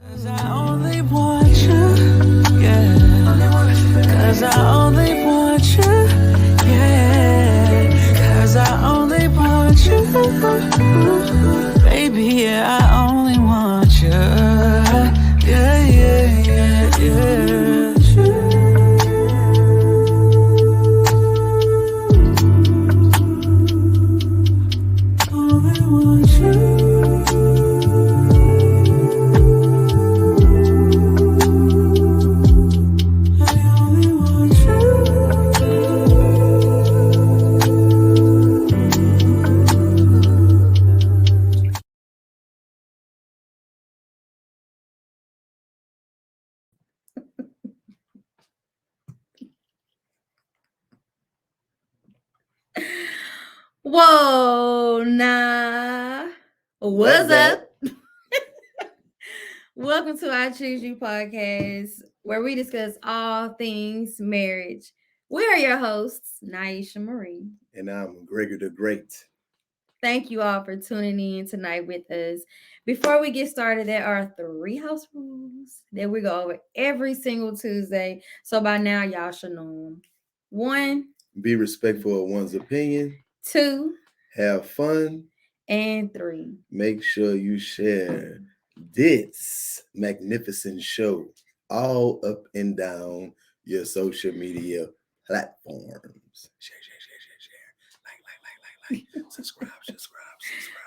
'Cause I only want you, yeah. 'Cause I only want you, yeah. 'Cause I only want you, baby, yeah. I only want you, yeah, yeah, yeah, yeah. Only want you. Whoa, nah. What's up? Welcome to I Choose You podcast, where we discuss all things marriage. We are your hosts, Naisha Marie. And I'm Gregor the Great. Thank you all for tuning in tonight with us. Before we get started, there are 3 house rules that we go over every single Tuesday. So by now, y'all should know them. 1, Be respectful of one's opinion, 2, have fun, and 3. make sure you share this magnificent show all up and down your social media platforms. Share. Like. Subscribe.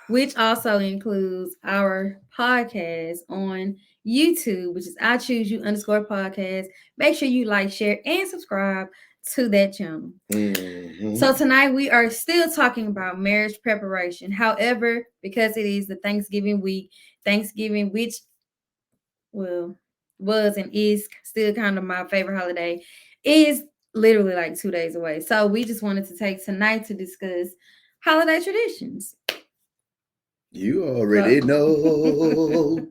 Which also includes our podcast on YouTube, which is I Choose You _podcast. Make sure you like, share, and subscribe to that channel. Mm-hmm. So tonight we are still talking about marriage preparation. However, because it is the Thanksgiving week, Thanksgiving, which was and is still kind of my favorite holiday, is literally like 2 days away. So we just wanted to take tonight to discuss holiday traditions. You already know.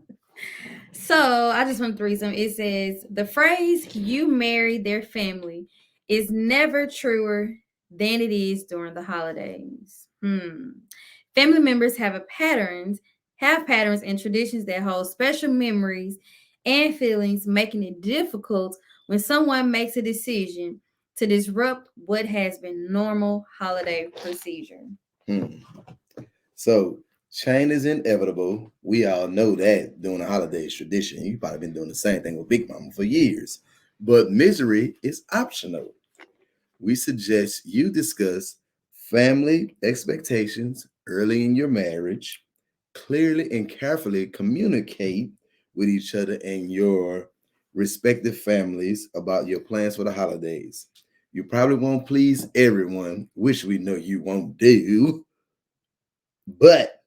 So I just want to read some. It says the phrase "you married their family" is never truer than it is during the holidays. Family members have patterns and traditions that hold special memories and feelings, making it difficult when someone makes a decision to disrupt what has been normal holiday procedure. Hmm. So change is inevitable. We all know that during the holidays tradition. You've probably been doing the same thing with Big Mama for years. But misery is optional. We suggest you discuss family expectations early in your marriage, clearly and carefully communicate with each other and your respective families about your plans for the holidays. You probably won't please everyone, which we know you won't do, but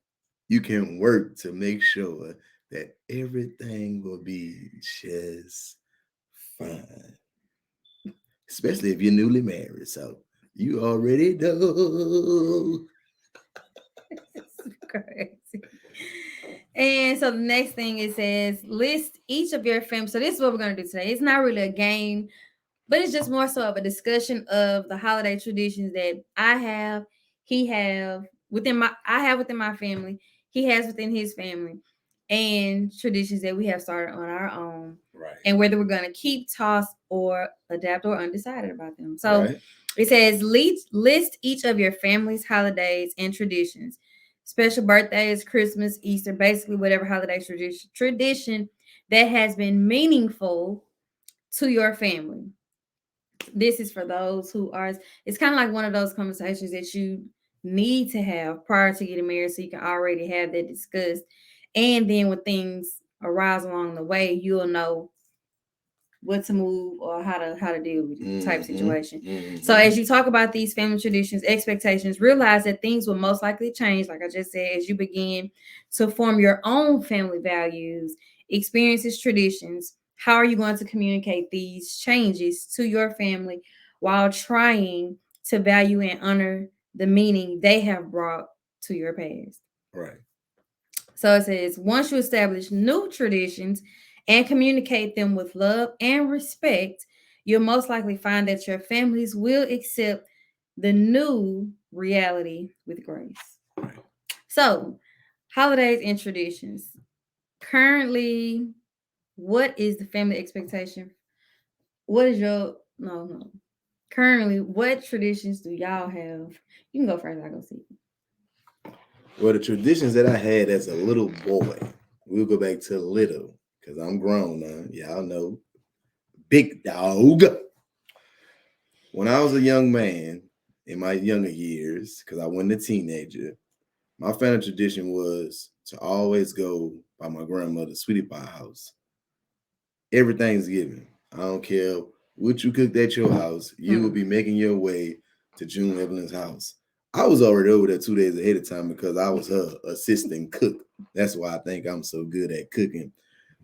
you can work to make sure that everything will be just fine, especially if you're newly married. So you already know. Crazy. And so the next thing it says list each of your family. So this is what we're gonna do today. It's not really a game, but it's just more so of a discussion of the holiday traditions that I have within my family, he has within his family, and traditions that we have started on our own. Right. And whether we're gonna keep, toss, or adapt or undecided about them. So Right. it says list each of your family's holidays and traditions. Special birthdays, Christmas, Easter, basically whatever holiday tradition that has been meaningful to your family. This is for those who are, it's kind of like one of those conversations that you need to have prior to getting married so you can already have that discussed. And then when things arise along the way, you'll know what to move or how to deal with it type situation. So as you talk about these family traditions, expectations, realize that things will most likely change, like I just said, as you begin to form your own family values, experiences, traditions. How are you going to communicate these changes to your family while trying to value and honor the meaning they have brought to your past? Right. So it says, once you establish new traditions and communicate them with love and respect, you'll most likely find that your families will accept the new reality with grace. So, holidays and traditions. Currently, what is the family expectation? What is your no? Currently, what traditions do y'all have? You can go first. I go see. Well, the traditions that I had as a little boy, we'll go back to little because I'm grown now. Y'all know, big dog. When I was a young man in my younger years, because I wasn't a teenager, my family tradition was to always go by my grandmother's sweetie pie house. Every Thanksgiving. I don't care what you cooked at your house, you will be making your way to June Evelyn's house. I was already over there 2 days ahead of time because I was her assistant cook. That's why I think I'm so good at cooking.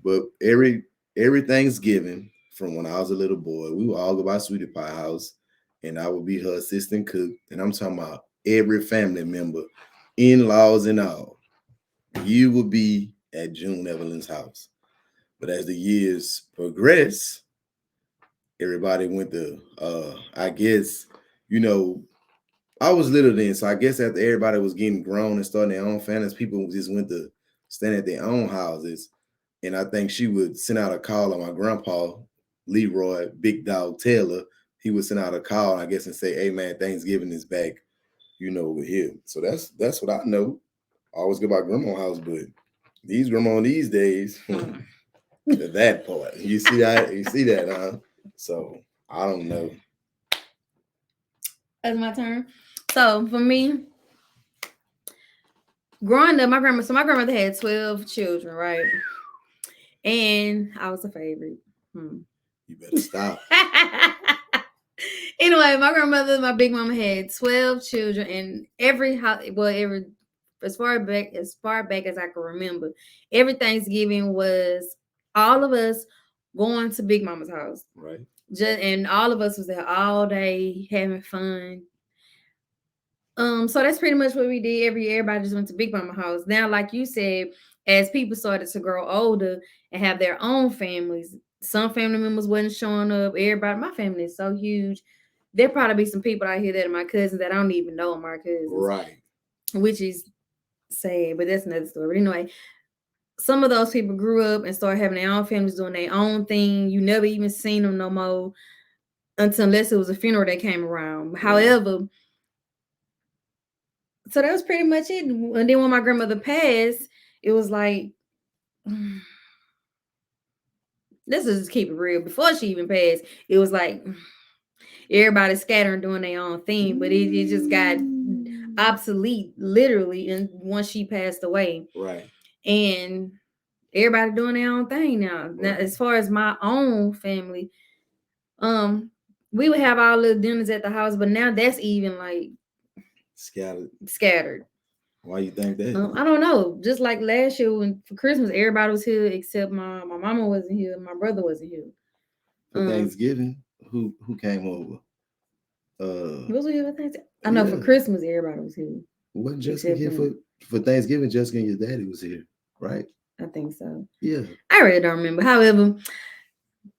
But every Thanksgiving, from when I was a little boy, we would all go by Sweetie Pie house, and I would be her assistant cook. And I'm talking about every family member, in-laws and all. You would be at June Evelyn's house. But as the years progress, everybody went to I guess, I was little then, so I guess after everybody was getting grown and starting their own families, people just went to stand at their own houses. And I think she would send out a call on my grandpa, Leroy Big Dog Taylor. He would send out a call, I guess, and say, "Hey man, Thanksgiving is back, over here." So that's what I know. I always go by grandma's house, but these grandma these days, that part. You see that, huh? So I don't know. That's my turn. So for me, growing up, my grandmother had 12 children, right? And I was a favorite. You better stop. Anyway, my big mama had 12 children, and as far back as I can remember, every Thanksgiving was all of us going to Big Mama's house. Right. And all of us was there all day having fun. So that's pretty much what we did every year. Everybody just went to Big Mama house. Now, like you said, as people started to grow older and have their own families, some family members wasn't showing up. My family is so huge. There'll probably be some people out here that are my cousins that I don't even know are my cousins. Right. Which is sad, but that's another story. But anyway, some of those people grew up and started having their own families doing their own thing. You never even seen them no more unless it was a funeral that came around. Right. However, so that was pretty much it. And then when my grandmother passed, it was like, let's just keep it real. Before she even passed, it was like everybody scattering doing their own thing, but it just got obsolete literally. And once she passed away, right, and everybody doing their own thing now. Right. Now, as far as my own family, we would have our little dinners at the house, but now that's even like scattered. Why you think that? I don't know. Just like last year for Christmas, everybody was here except my mama wasn't here, my brother wasn't here. For Thanksgiving, who came over? Was we here for Thanksgiving? I know for Christmas everybody was here. Wasn't Jessica here for Thanksgiving? Jessica and your daddy was here, right? I think so. Yeah. I really don't remember. However,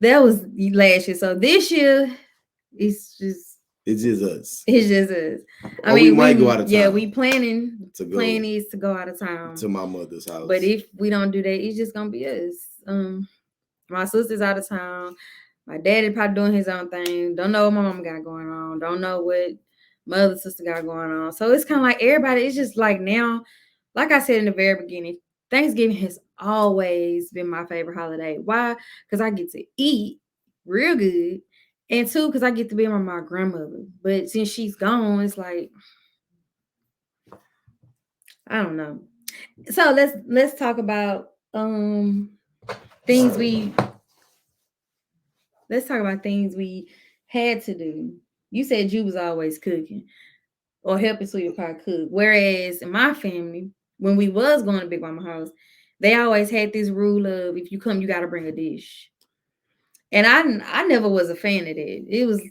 that was last year. So this year, it's just us. It's just us. I mean, we might go out of town. Yeah, we planning to go out of town to my mother's house. But if we don't do that, it's just gonna be us. My sister's out of town. My daddy probably doing his own thing. Don't know what my mom got going on. Don't know what my other sister got going on. So it's kind of like everybody. It's just like now, like I said in the very beginning, Thanksgiving has always been my favorite holiday. Why? Because I get to eat real good. And two, because I get to be with my grandmother. But since she's gone, it's like, I don't know. So let's talk about things we had to do. You said you was always cooking or helping Sweetie Pie cook. Whereas in my family, when we was going to Big Mama house, they always had this rule of if you come, you got to bring a dish. And I never was a fan of that. It was,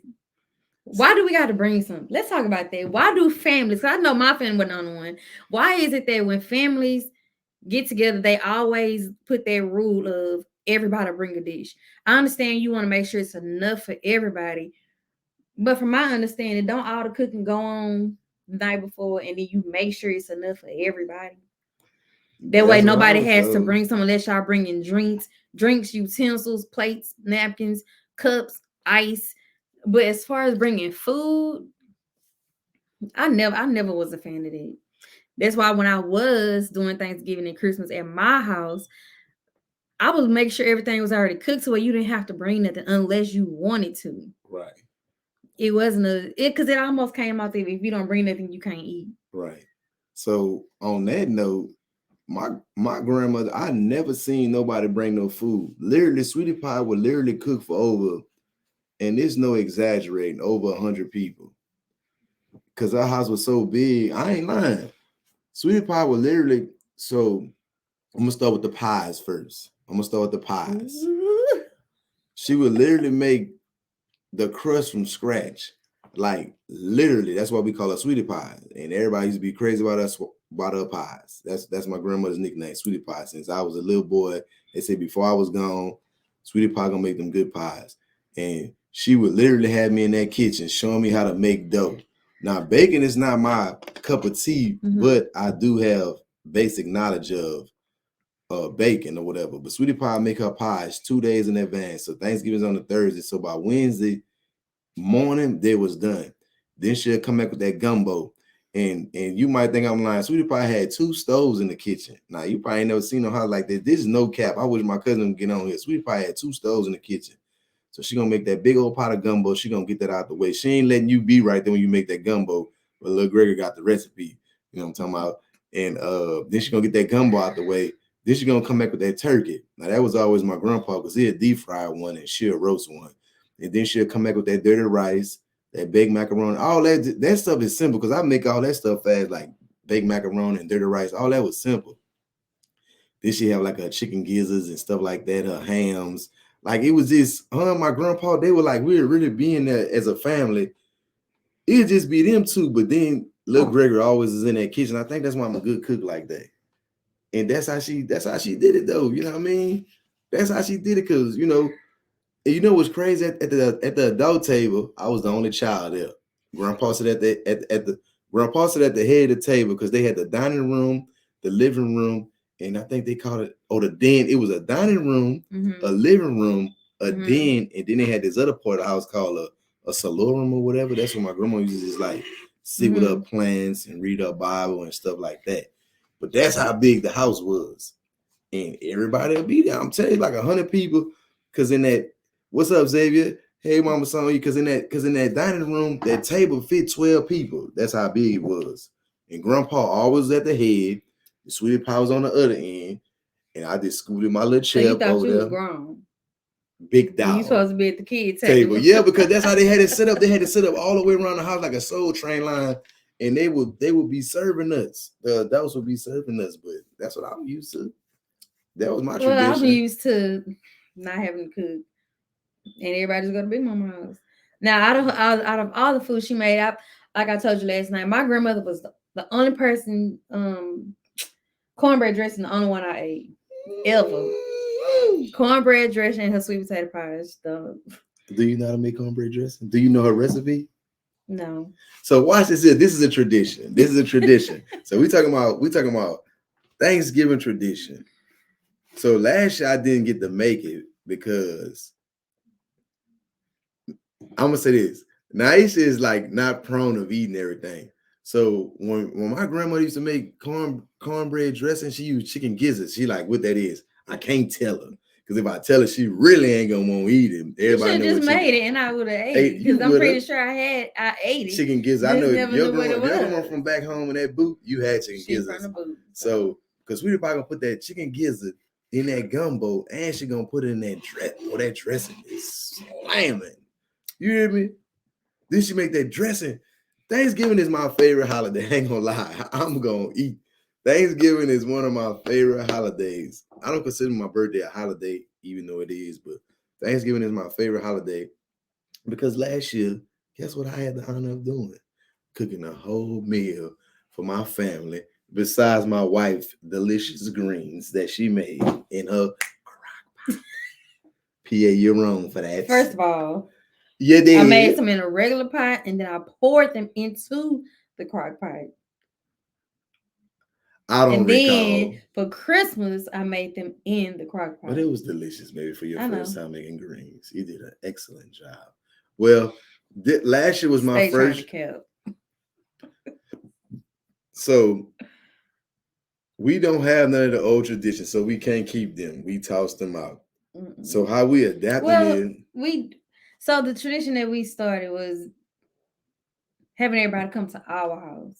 why do we got to bring something? Let's talk about that. Why do families, because I know my family wasn't on one. Why is it that when families get together, they always put that rule of everybody bring a dish? I understand you want to make sure it's enough for everybody. But from my understanding, don't all the cooking go on the night before and then you make sure it's enough for everybody? That way nobody has to bring some unless y'all bringing drinks. drinks, utensils, plates, napkins, cups, ice. But as far as bringing food, I never was a fan of that. That's why when I was doing Thanksgiving and Christmas at my house, I would make sure everything was already cooked so where you didn't have to bring nothing unless you wanted to. Right. It wasn't because it almost came out that if you don't bring nothing, you can't eat. Right. So on that note, my grandmother, I never seen nobody bring no food. Literally, Sweetie Pie would literally cook for over, and it's no exaggerating, over 100 people. Because our house was so big, I ain't lying. Sweetie Pie would literally, so I'm gonna start with the pies first. She would literally make the crust from scratch. Like literally, that's why we call her Sweetie Pie. And everybody used to be crazy about us about her pies. That's my grandmother's nickname, Sweetie Pie. Since I was a little boy, they said before I was gone, Sweetie Pie gonna make them good pies. And she would literally have me in that kitchen showing me how to make dough. Now, baking is not my cup of tea, but I do have basic knowledge of baking or whatever. But Sweetie Pie make her pies 2 days in advance. So Thanksgiving's on the Thursday. So by Wednesday morning, they was done. Then she'll come back with that gumbo. And you might think I'm lying. Sweetie Pie had 2 stoves in the kitchen. Now, you probably ain't never seen no house like this. This is no cap. I wish my cousin would get on here. Sweetie Pie had 2 stoves in the kitchen. So she gonna make that big old pot of gumbo. She gonna get that out the way. She ain't letting you be right there when you make that gumbo. But little Gregor got the recipe. You know what I'm talking about? And then she gonna get that gumbo out the way. Then she gonna come back with that turkey. Now that was always my grandpa because he'll deep fry one and she'll roast one. And then she'll come back with that dirty rice, that baked macaroni. All that stuff is simple because I make all that stuff fast, like baked macaroni and dirty rice. All that was simple. Then she have like her chicken gizzards and stuff like that, her hams. Like it was just her and my grandpa, they were like, we were really being there as a family. It'd just be them two, but then little Gregor always is in that kitchen. I think that's why I'm a good cook like that. And that's how she did it though. You know what I mean? That's how she did it because you know what's crazy at the adult table, I was the only child there. Grandpa sat at the head of the table because they had the dining room, the living room, and I think they called it the den. It was a dining room, a living room, a den, and then they had this other part of the house called a saloon or whatever. That's where my grandma used to just like sit with her plants and read her Bible and stuff like that. But that's how big the house was. And everybody would be there. I'm telling you, like 100 people. Because in that, what's up, Xavier? Hey, Mama, son, you. Because in that dining room, that table fit 12 people. That's how big it was. And Grandpa always at the head. The Sweetie Pie was on the other end. And I just scooted my little chair so you over there. Was grown. Big dog. You supposed to be at the kids' table. Yeah, because that's how they had it set up. They had it set up all the way around the house like a Soul Train line. And they would be serving us. The adults would be serving us, but that's what I'm used to. That was my tradition. Well, I'm used to not having to cook, and everybody just go to Big Mama house. Now, out of all the food she made, like I told you last night, my grandmother was the only person. Cornbread dressing, the only one I ate ever. Cornbread dressing and her sweet potato pies. Do you know how to make cornbread dressing? Do you know her recipe? No. So watch this. This is a tradition. So we talking about Thanksgiving tradition. So last year I didn't get to make it because I'm gonna say this. Naisha is like not prone of eating everything. So when my grandmother used to make cornbread dressing, she used chicken gizzards. She like what that is. I can't tell her. Because if I tell her, she really ain't gonna want to eat it. Everybody know just made it, and I would have ate it because I'm pretty sure I ate it. Chicken gizzards. I know your grandma from back home in that boot, you had chicken gizzards. So because Sweetie Pie gonna put that chicken gizzard in that gumbo, and she gonna put it in that that dressing is slamming. You hear me? Then she make that dressing. Thanksgiving is my favorite holiday. I ain't gonna lie. I'm gonna eat. Thanksgiving is one of my favorite holidays. I don't consider my birthday a holiday, even though it is, but Thanksgiving is my favorite holiday because last year, guess what I had the honor of doing? Cooking a whole meal for my family, besides my wife's delicious greens that she made in her crock pot. PA, you're wrong for that. First of all, yeah, I made some in a regular pot and then I poured them into the crock pot. I don't And recall. then for Christmas, I made them in the crock pot. But it was delicious, maybe for your I first know. time making greens. You did an excellent job. Well, last year was my Stay trying to first. count. So we don't have none of the old traditions, so we can't keep them. We tossed them out. So how we adapted Well, so the tradition that we started was having everybody come to our house.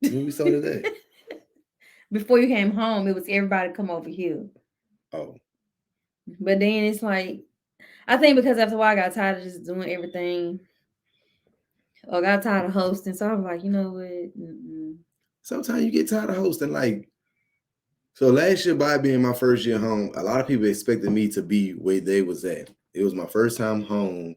when we started that. Before you came home, it was everybody come over here. Oh, But then it's like, I think because after a while I got tired of just doing everything, or got tired of hosting, so I was like, you know what? sometimes you get tired of hosting. Like, so last year, by being my first year home, a lot of people expected me to be where they was at. It was my first time home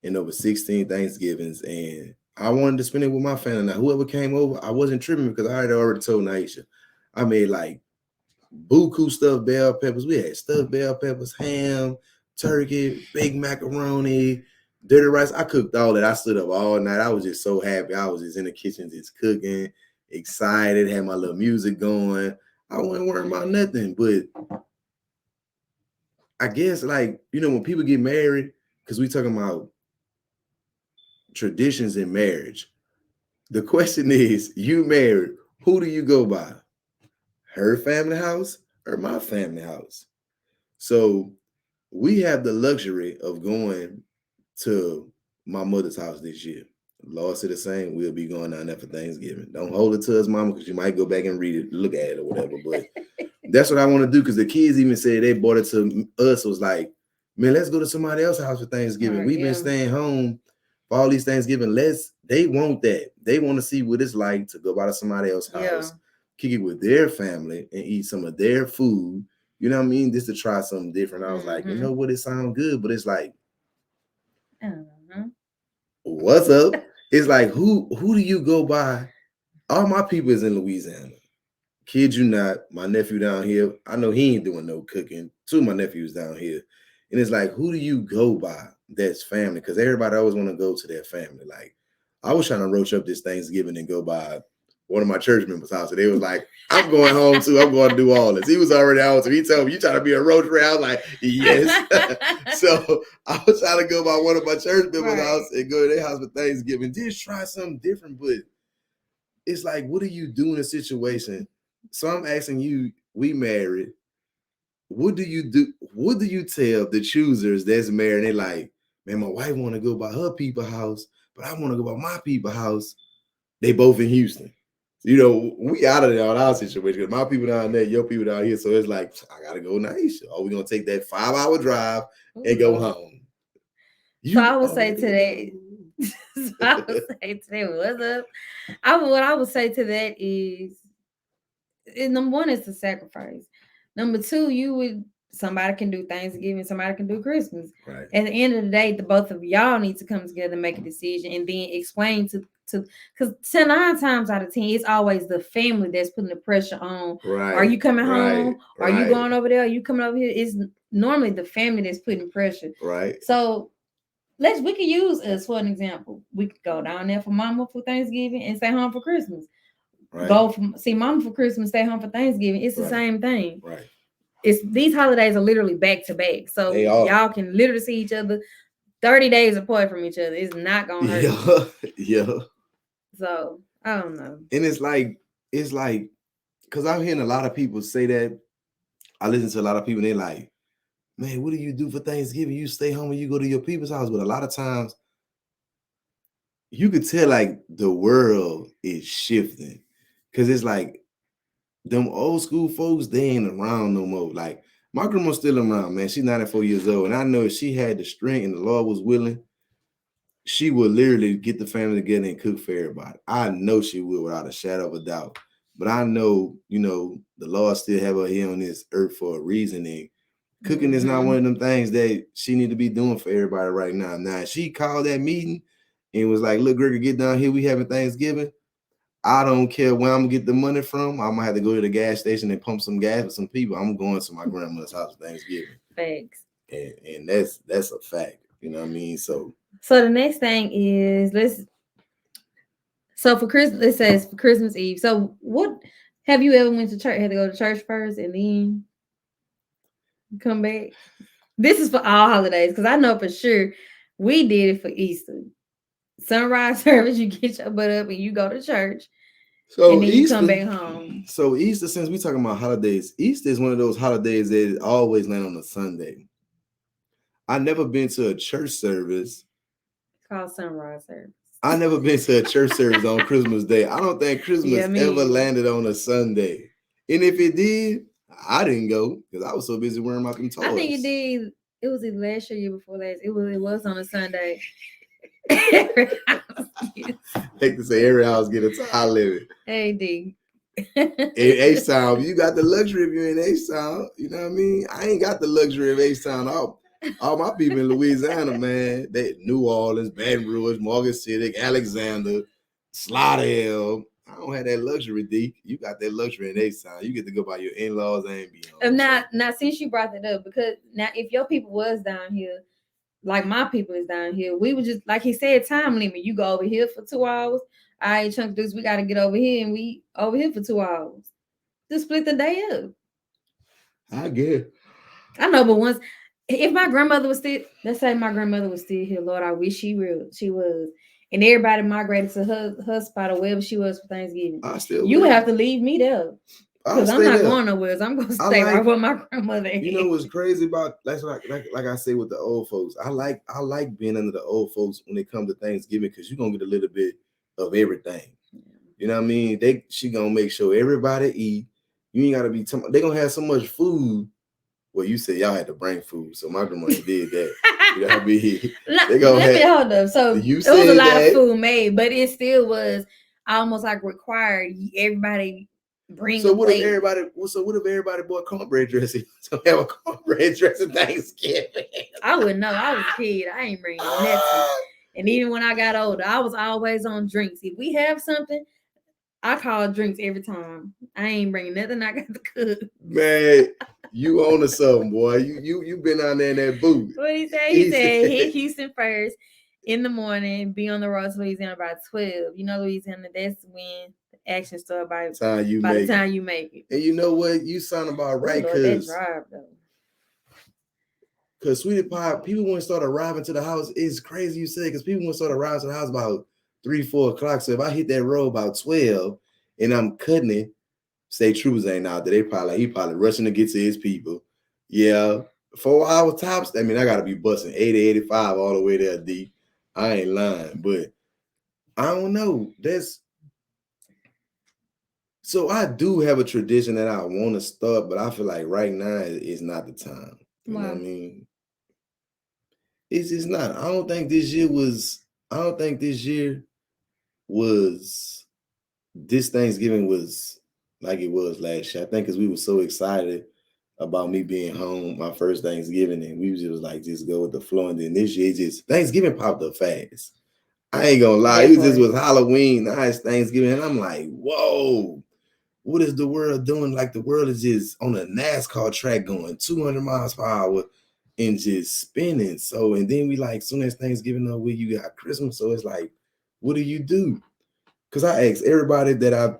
in over 16 Thanksgivings, and I wanted to spend it with my family. Now, whoever came over, I wasn't tripping because I had already told Naisha. I made like buku stuffed bell peppers. We had stuffed bell peppers, ham, turkey, big macaroni, dirty rice. I cooked all that. I stood up all night. I was just so happy. I was just in the kitchen just cooking, excited, had my little music going. I wasn't worrying about nothing. But I guess, like, you know, when people get married, because we talking about traditions in marriage, the question is, you married, who do you go by? Her family house or my family house? So we have the luxury of going to my mother's house this year. Lord said the same. We'll be going down there for Thanksgiving. Don't hold it to us, mama, because you might go back and read it, look at it or whatever. But that's what I want to do, because the kids even said they brought it to us. It was like, man, let's go to somebody else's house for Thanksgiving. We've been staying home for all these Thanksgiving. They want that. They want to see what it's like to go by to somebody else's house, kick it with their family, and eat some of their food. You know what I mean? Just to try something different. I was like, you know what? It sounds good, but it's like, what's up? It's like, who do you go by? All my people is in Louisiana. Kid you not, my nephew down here, I know he ain't doing no cooking. Two of my nephews down here. And it's like, who do you go by that's family? Because everybody always want to go to their family. Like, I was trying to roach up this Thanksgiving and go by one of my church members' house. And they was like, I'm going home too. I'm going to do all this. He was already out. So he told me, you trying to be a roach ray? I was like, yes. So I was trying to go by one of my church members' house and go to their house for Thanksgiving. Just try something different. But it's like, what do you do in a situation? So I'm asking you, we married. What do you do? What do you tell the choosers that's married? They're like, man, my wife want to go by her people's house, but I want to go by my people's house. They both in Houston. You know, we out of there on our situation. My people down there, your people down here. So it's like, I gotta go nice. Or we're gonna take that 5-hour drive and go home. So I would say today, what's up? What I would say to that is, number one is the sacrifice. Number two, somebody can do Thanksgiving, somebody can do Christmas. Right. At the end of the day, the both of y'all need to come together and make a decision, and then explain to because 9 times out of 10, it's always the family that's putting the pressure on. Right. Are you coming home? Are you going over there? Are you coming over here? It's normally the family that's putting pressure. Right. So we can use us for an example. We could go down there for mama for Thanksgiving and stay home for Christmas. Right. Go see mama for Christmas, stay home for Thanksgiving. It's the same thing. Right. It's these holidays are literally back to back. So y'all can literally see each other 30 days apart from each other. It's not gonna hurt. Yeah. So I don't know. And it's like, because I'm hearing a lot of people say that. I listen to a lot of people, and they're like, man, what do you do for Thanksgiving? You stay home and you go to your people's house. But a lot of times you could tell like the world is shifting. Because it's like them old school folks, they ain't around no more. Like my grandma's still around, man. She's 94 years old. And I know if she had the strength and the Lord was willing, she would literally get the family together and cook for everybody. I know she would without a shadow of a doubt. But I know, you know, the Lord still have her here on this earth for a reason. And cooking is not one of them things that she need to be doing for everybody right now. Now, she called that meeting and was like, look, Gregor, get down here. We having Thanksgiving. I don't care where I'm gonna get the money from. I might have to go to the gas station and pump some gas for some people. I'm going to my grandmother's house for Thanksgiving. Thanks. And that's a fact. You know what I mean? So the next thing is So for Christmas, it says for Christmas Eve. So what have you ever went to church? Had to go to church first and then come back? This is for all holidays because I know for sure we did it for Easter. Sunrise service, you get your butt up and you go to church. So and then you Easter, come back home. So Easter, since we talking about holidays, Easter is one of those holidays that always land on a Sunday. I never been to a church service. It's called sunrise service. I never been to a church service on Christmas Day. I don't think Christmas Yeah, me ever either. landed on a Sunday. And if it did, I didn't go because I was so busy wearing my toys. I think it did. It was either last year, year before last. It was on a Sunday. Like to say every house get a time limit. Hey D. In H-Town, you got the luxury if you're in H-Town. You know what I mean? I ain't got the luxury of H-Town. All my people in Louisiana, man, they New Orleans, Baton Rouge, Morgan City, Alexander, Slaughterhill. I don't have that luxury, D. You got that luxury in H-Town. You get to go by your in-laws and be home. Now, since you brought that up, because now if your people was down here, like my people is down here, we would just, like he said, time limit. You go over here for 2 hours. All right, chunk dudes, we got to get over here, and we over here for 2 hours. Just split the day up. I get. I know, but once, if my grandmother was still, let's say my grandmother was still here, Lord, I wish she was, and everybody migrated to her spot or wherever she was for Thanksgiving. You would have to leave me there. Because I'm not going nowhere. I'm going to stay right where my grandmother is. You know what's crazy about, that's like I say with the old folks. I like being under the old folks when it comes to Thanksgiving because you're going to get a little bit of everything. You know what I mean? She going to make sure everybody eat. You ain't got to be, they going to have so much food. Well, you said y'all had to bring food, so my grandma did that. You know what I mean? Let me hold up. So it was a lot of food made, but it still was almost like required everybody bring. So what if everybody bought cornbread dressing? So have a cornbread dressing Thanksgiving. I wouldn't know. I was a kid. I ain't bringing nothing. And even when I got older, I was always on drinks. If we have something, I call drinks every time. I ain't bringing nothing I got to cook. Man, you own to something, boy. You been out there in that booth. What he said? He said hit Houston first in the morning, be on the road to Louisiana by 12. You know, Louisiana, that's when the action start by the time you make it. And you know what? You sound about right, because that drive though. Because Sweetie Pie, people want to start arriving to the house. It's crazy you say, because people want to start arriving to the house about 3-4 o'clock. So if I hit that road about 12 and I'm cutting it, say Troopers ain't out there, he probably rushing to get to his people. Yeah, 4 hours tops. I mean, I gotta be busting 80, 85 all the way there, D. I ain't lying, but I don't know. So I do have a tradition that I want to start, but I feel like right now is not the time. You know what I mean? It's just not. I don't think this year was this Thanksgiving was like it was last year. I think because we were so excited about me being home, my first Thanksgiving, and we just like just go with the flow. And then this year, just Thanksgiving popped up fast. I ain't gonna lie, it just was Halloween, now it's Thanksgiving, and I'm like, whoa, what is the world doing? Like the world is just on a NASCAR track going 200 miles per hour and just spinning. So, and then we like, soon as Thanksgiving over, you got Christmas. So it's like, what do you do? Because I asked everybody that I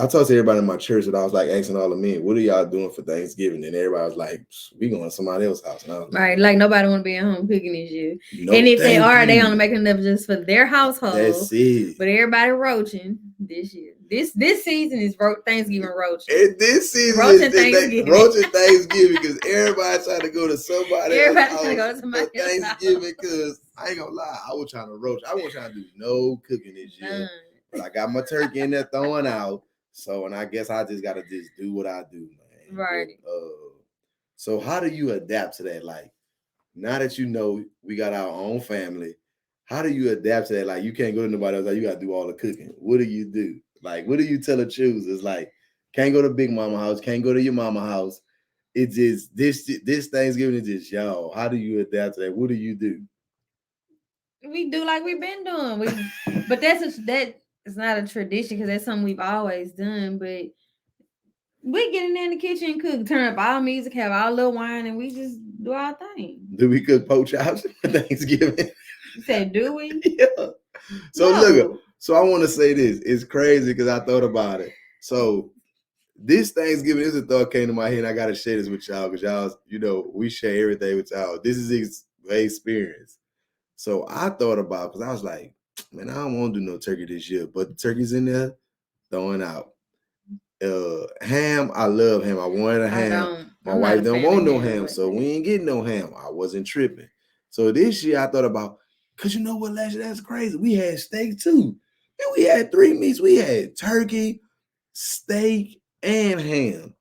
talked to everybody in my church that I was like asking all the men, what are y'all doing for Thanksgiving? And everybody was like, we going to somebody else's house. And I was right. Like nobody want to be at home cooking this year. No, and if they are, they only making enough just for their household. That's it. But everybody roaching this year. This season is Thanksgiving roaching. And this season roaching Thanksgiving. Roaching Thanksgiving because everybody trying to go to somebody else's house for Thanksgiving because I ain't going to lie, I was trying to roach. I wasn't trying to do no cooking this year. But I got my turkey in there throwing out. So, and I guess I just got to just do what I do, man. Right. But, so how do you adapt to that? Like, now that you know we got our own family, how do you adapt to that? Like, you can't go to nobody else. Like, you got to do all the cooking. What do you do? Like, what do you tell the choosers? Like, can't go to Big Mama house. Can't go to your mama house. It's just, this Thanksgiving is just y'all. How do you adapt to that? What do you do? We do like we've been doing. But it's not a tradition because that's something we've always done. But we get in there in the kitchen and cook, turn up all music, have our little wine, and we just do our thing. Do we cook pork chops for Thanksgiving? You said, do we? Yeah. So look, So I want to say this. It's crazy because I thought about it. So this Thanksgiving, this is a thought came to my head. And I gotta share this with y'all because y'all, we share everything with y'all. This is experience. So I thought about because I was like, man, I don't want to do no turkey this year, but the turkey's in there throwing out. Ham, I love ham. I wanted a ham. My wife don't want no ham, so we ain't getting no ham. I wasn't tripping. So this year I thought about, cause you know what, last year that's crazy. We had steak too. And we had 3 meats. We had turkey, steak, and ham.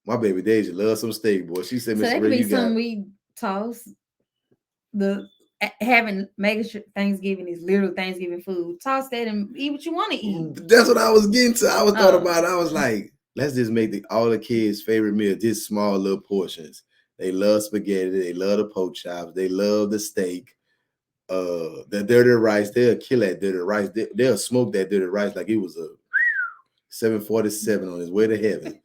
My baby Deja loves some steak, boy. She said, So that Mr. could Ray, be you got something we toss. Making sure Thanksgiving is literal Thanksgiving food. Toss that and eat what you want to eat. That's what I was getting to. I was thought about it. I was like, let's just make all the kids' favorite meal, just small little portions. They love spaghetti. They love the pork chops. They love the steak. The dirty rice. They'll kill that dirty rice. They'll smoke that dirty rice like it was a 747 on his way to heaven.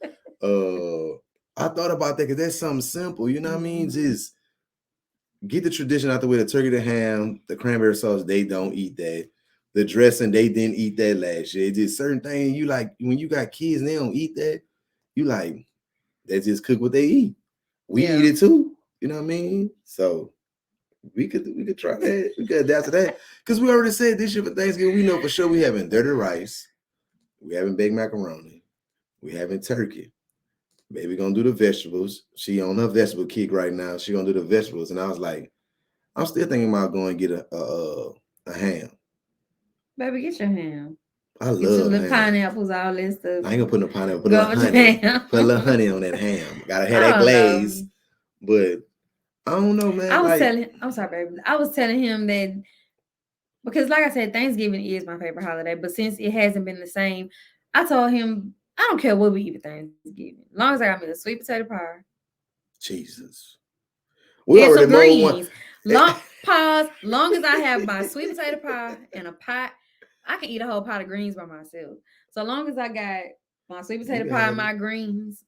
I thought about that because that's something simple. You know what I mean? Just get the tradition out the way. The turkey, the ham, the cranberry sauce, they don't eat that. The dressing, they didn't eat that last year. It's just certain things you like when you got kids and they don't eat that, you like, they just cook what they eat. We eat it too. You know what I mean? So we could try that. We could adapt to that. Because we already said this year for Thanksgiving, we know for sure we having dirty rice. We having baked macaroni. We having turkey. Baby gonna do the vegetables. She on her vegetable kick right now. She gonna do the vegetables. And I was like, I'm still thinking about going to get a ham. Baby, get your ham. I love the pineapples, all that stuff. I ain't gonna put no pineapple. Put a little honey. Put a little honey on that ham. Gotta have that glaze. But I don't know, man. I'm sorry, baby. I was telling him that because, like I said, Thanksgiving is my favorite holiday. But since it hasn't been the same, I told him I don't care what we eat for Thanksgiving, as long as I got me a sweet potato pie. Jesus. We already know one. Long as I have my sweet potato pie and a pot, I can eat a whole pot of greens by myself. So long as I got my sweet potato pie and my greens,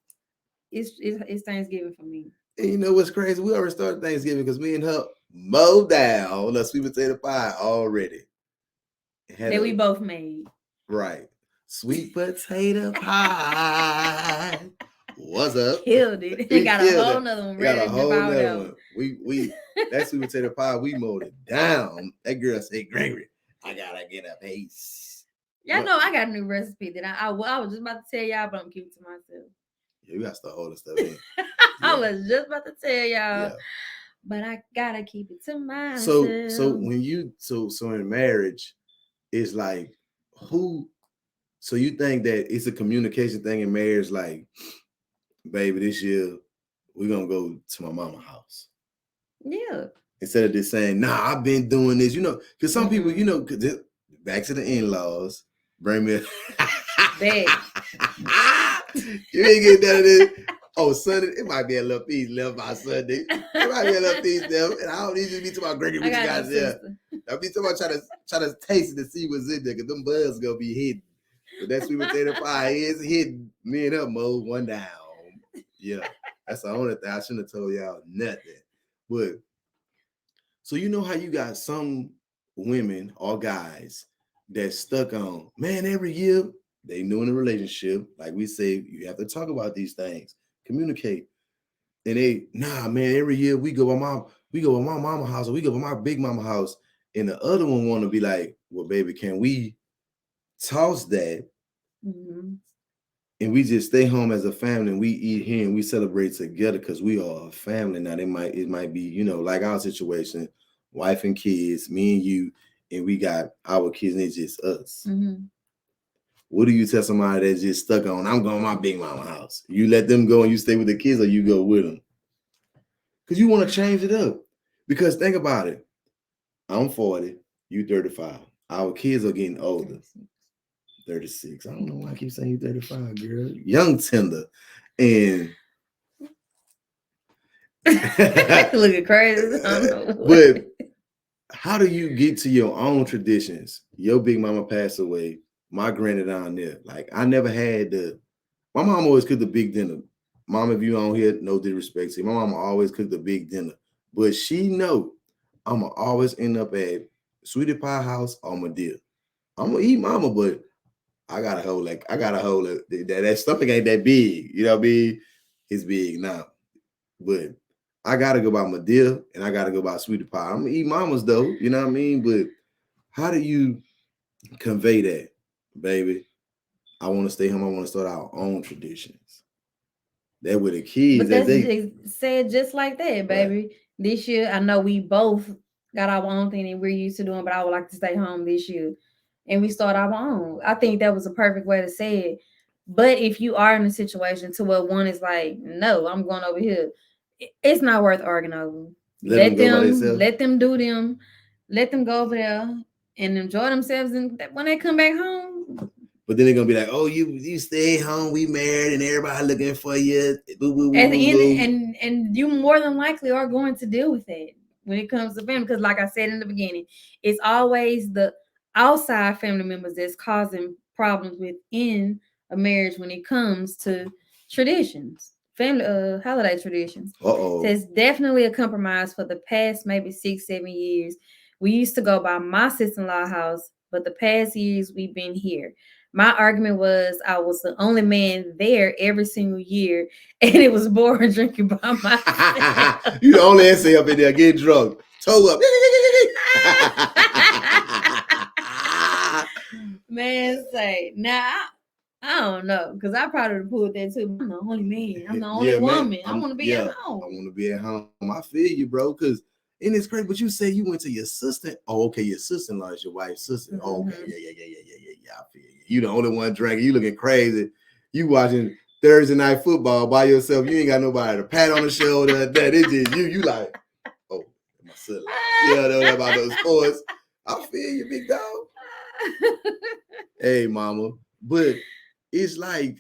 it's Thanksgiving for me. And you know what's crazy? We already started Thanksgiving because me and her mowed down a sweet potato pie already. That we both made. Right. Sweet potato pie. What's up? Killed it. We got a whole nother one. Got a whole nother one. We that sweet potato pie, we mowed it down. That girl said, Gregory, I gotta get a piece. Y'all know I got a new recipe that I was just about to tell y'all, but I'm keeping to myself. Yeah, we gotta start holding stuff in. I was just about to tell y'all, but I gotta keep it to myself. So when you so in marriage, it's like so you think that it's a communication thing in marriage, like, baby, this year we're gonna go to my mama's house. Yeah. Instead of just saying, nah, I've been doing this, because some people, back to the in-laws, bring me Babe. You ain't getting none of this. Oh, Sunday, it might be a little piece left by Sunday. It might be a little piece left, and I don't need to be talking about Gregory with you guys there. I'll be talking about trying to taste it to see what's in there, because them buds gonna be hidden. But that sweet potato pie is hidden. Me and her mowed one down. Yeah, that's the only thing. I shouldn't have told y'all nothing. But so you know how you got some women or guys that stuck on, man, every year they new in a relationship. Like we say, you have to talk about these things, communicate. And they, nah, man, every year we go by my mama house or we go by my big mama house. And the other one want to be like, well, baby, can we toss that? Mm-hmm. And we just stay home as a family and we eat here and we celebrate together because we are a family. Now it might be, like our situation, wife and kids, me and you, and we got our kids and it's just us. Mm-hmm. What do you tell somebody that's just stuck on, I'm going to my big mama house? You let them go and you stay with the kids or you go with them? Because you want to change it up. Because think about it. I'm 40, you 35. Our kids are getting older. 36. I don't know why I keep saying you 35, girl. Young tender. And looking crazy. But how do you get to your own traditions? Your big mama passed away. My granny down there. Like I never had my mom always cooked the big dinner. Mom, if you on here, no disrespect to you. My mama always cooked the big dinner. But she know I'ma always end up at Sweetie Pie house or Madea. I'm gonna eat mama, but I gotta hold it. That stomach ain't that big. You know what I mean? It's big now. But I gotta go by Madea and I gotta go by Sweetie Pie. I'm gonna eat mamas though, you know what I mean? But how do you convey that, baby? I want to stay home. I want to start our own traditions. That with the kids, But they that's said just like that, baby. Right. This year, I know we both got our own thing that we're used to doing, but I would like to stay home this year. And we start our own. I think that was a perfect way to say it. But if you are in a situation to where one is like, no, I'm going over here, it's not worth arguing over. let them go by themselves. Let them do them, let them go over there and enjoy themselves. And when they come back home, But then they're gonna be like, "Oh, you stay home, we married, and everybody looking for you." Boo, boo, at boo, the boo. end, and you more than likely are going to deal with that when it comes to family. Because, like I said in the beginning, it's always the outside family members that's causing problems within a marriage when it comes to traditions, family holiday traditions. Uh-oh. So it's definitely a compromise for the past maybe 6-7 years. We used to go by my sister-in-law house, but the past years we've been here. My argument was I was the only man there every single year, and it was boring drinking by myself. You the only essay up in there getting drunk. Toe up. Man, say now I don't know, because I probably would pulled that too. I'm the only man. I'm the only woman. I want to be at home. I want to be at home. I feel you, bro. Because and it's great. But you say you went to your sister. Oh, okay. Your sister-in-law is your wife's sister. Mhm. Oh, okay. Yeah. I feel you. You the only one drinking. You looking crazy. You watching Thursday night football by yourself. You ain't got nobody to pat on the shoulder. That is just you. You like, oh, my sister. You know about those sports. I feel you, big dog. Hey, mama. But it's like,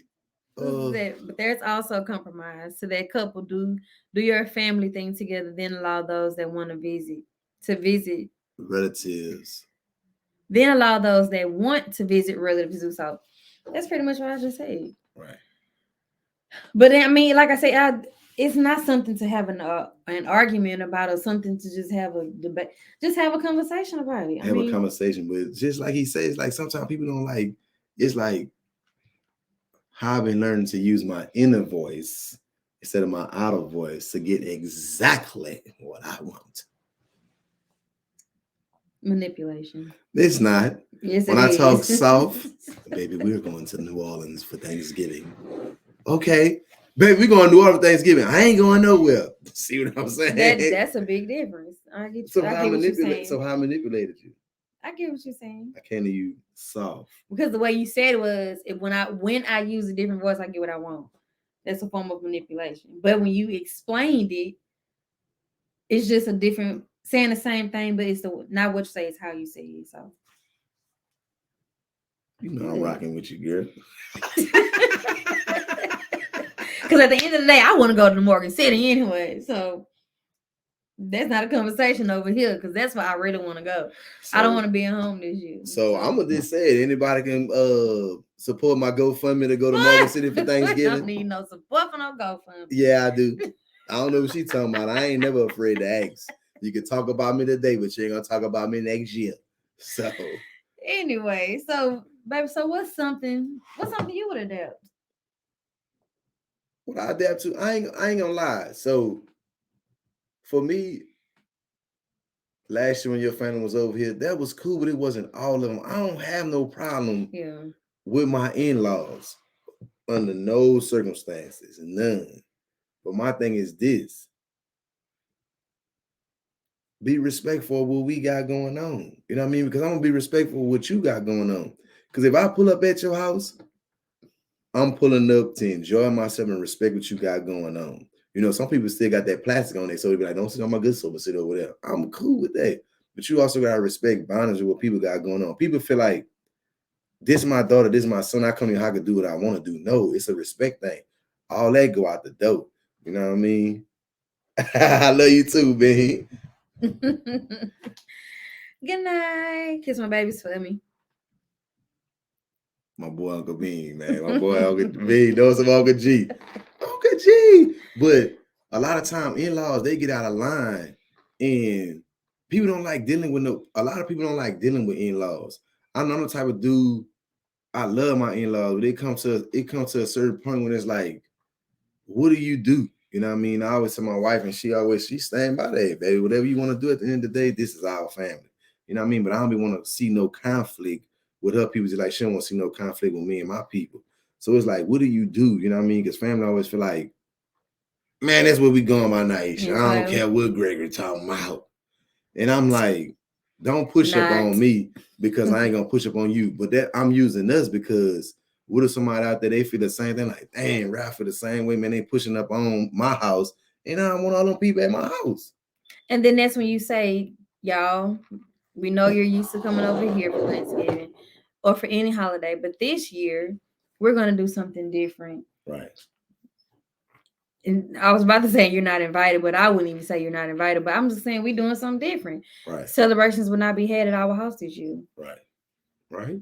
but there's also compromise. So that couple do your family thing together, then allow those that want to visit relatives. Then allow those that want to visit relatives. So that's pretty much what I just said. Right. But I mean, like I say, it's not something to have an argument about, or something to just have a debate. Just have a conversation about it. Have a conversation, but just like he says, like sometimes people don't like. It's like how I've been learning to use my inner voice instead of my outer voice to get exactly what I want. Manipulation. It's not. Yes, when I talk soft, baby, we're going to New Orleans for Thanksgiving. Okay, baby, we're going to New Orleans for Thanksgiving. I ain't going nowhere. See what I'm saying? That's a big difference. I get you. So how manipulated you? I get what you're saying. I came to you soft. Because the way you said it was, when I use a different voice, I get what I want. That's a form of manipulation. But when you explained it, it's just a different, saying the same thing, but it's not what you say, it's how you say it. So you know I'm rocking with you, girl. Because at the end of the day, I want to go to the Morgan City anyway. So that's not a conversation over here, because that's why I really want to go. So, I don't want to be at home this year. So I'm gonna just say it. Anybody can support my GoFundMe to go to Morgan City for Thanksgiving. I don't need no support for no GoFundMe. Yeah, I do. I don't know what she's talking about. I ain't never afraid to ask. You can talk about me today, but you ain't gonna talk about me next year. So anyway, so baby, so what's something you would adapt? What I adapt to? I ain't gonna lie. So for me, last year when your family was over here, that was cool, but it wasn't all of them. I don't have no problem with my in-laws under no circumstances, none. But my thing is this: be respectful of what we got going on. You know what I mean? Because I'm gonna be respectful of what you got going on. Because if I pull up at your house, I'm pulling up to enjoy myself and respect what you got going on. You know, some people still got that plastic on there, so they be like, don't sit on my good sofa, sit over there. I'm cool with that. But you also gotta respect boundaries of what people got going on. People feel like, this is my daughter, this is my son, I come here, I can do what I want to do. No, it's a respect thing. All that go out the door. You know what I mean? I love you too, man. Good night. Kiss my babies for me. My boy Uncle Bean, man. My boy Uncle Bean. Those of Uncle G. Uncle G. But a lot of time, in-laws, they get out of line. And people don't like dealing with a lot of people don't like dealing with in-laws. I'm the type of dude. I love my in-laws, but it comes to a certain point when it's like, what do you do? You know what I mean? I always tell my wife, and she stand by that, baby. Whatever you want to do at the end of the day, this is our family. You know what I mean? But I don't be want to see no conflict with her people. Just like she don't want to see no conflict with me and my people. So it's like, what do you do? You know what I mean? Because family always feel like, man, that's where we going by Naisha. I don't care what Gregory talking about. And I'm like, don't push up on me because I ain't gonna push up on you. But that I'm using us because what if somebody out there, they feel the same thing, like, dang, Ralph feel the same way, man, they pushing up on my house, and I don't want all them people at my house. And then that's when you say, y'all, we know you're used to coming over here for Thanksgiving or for any holiday, but this year we're gonna do something different. Right. And I was about to say you're not invited, but I wouldn't even say you're not invited. But I'm just saying we're doing something different. Right. Celebrations will not be had at our house this year. Right. Right.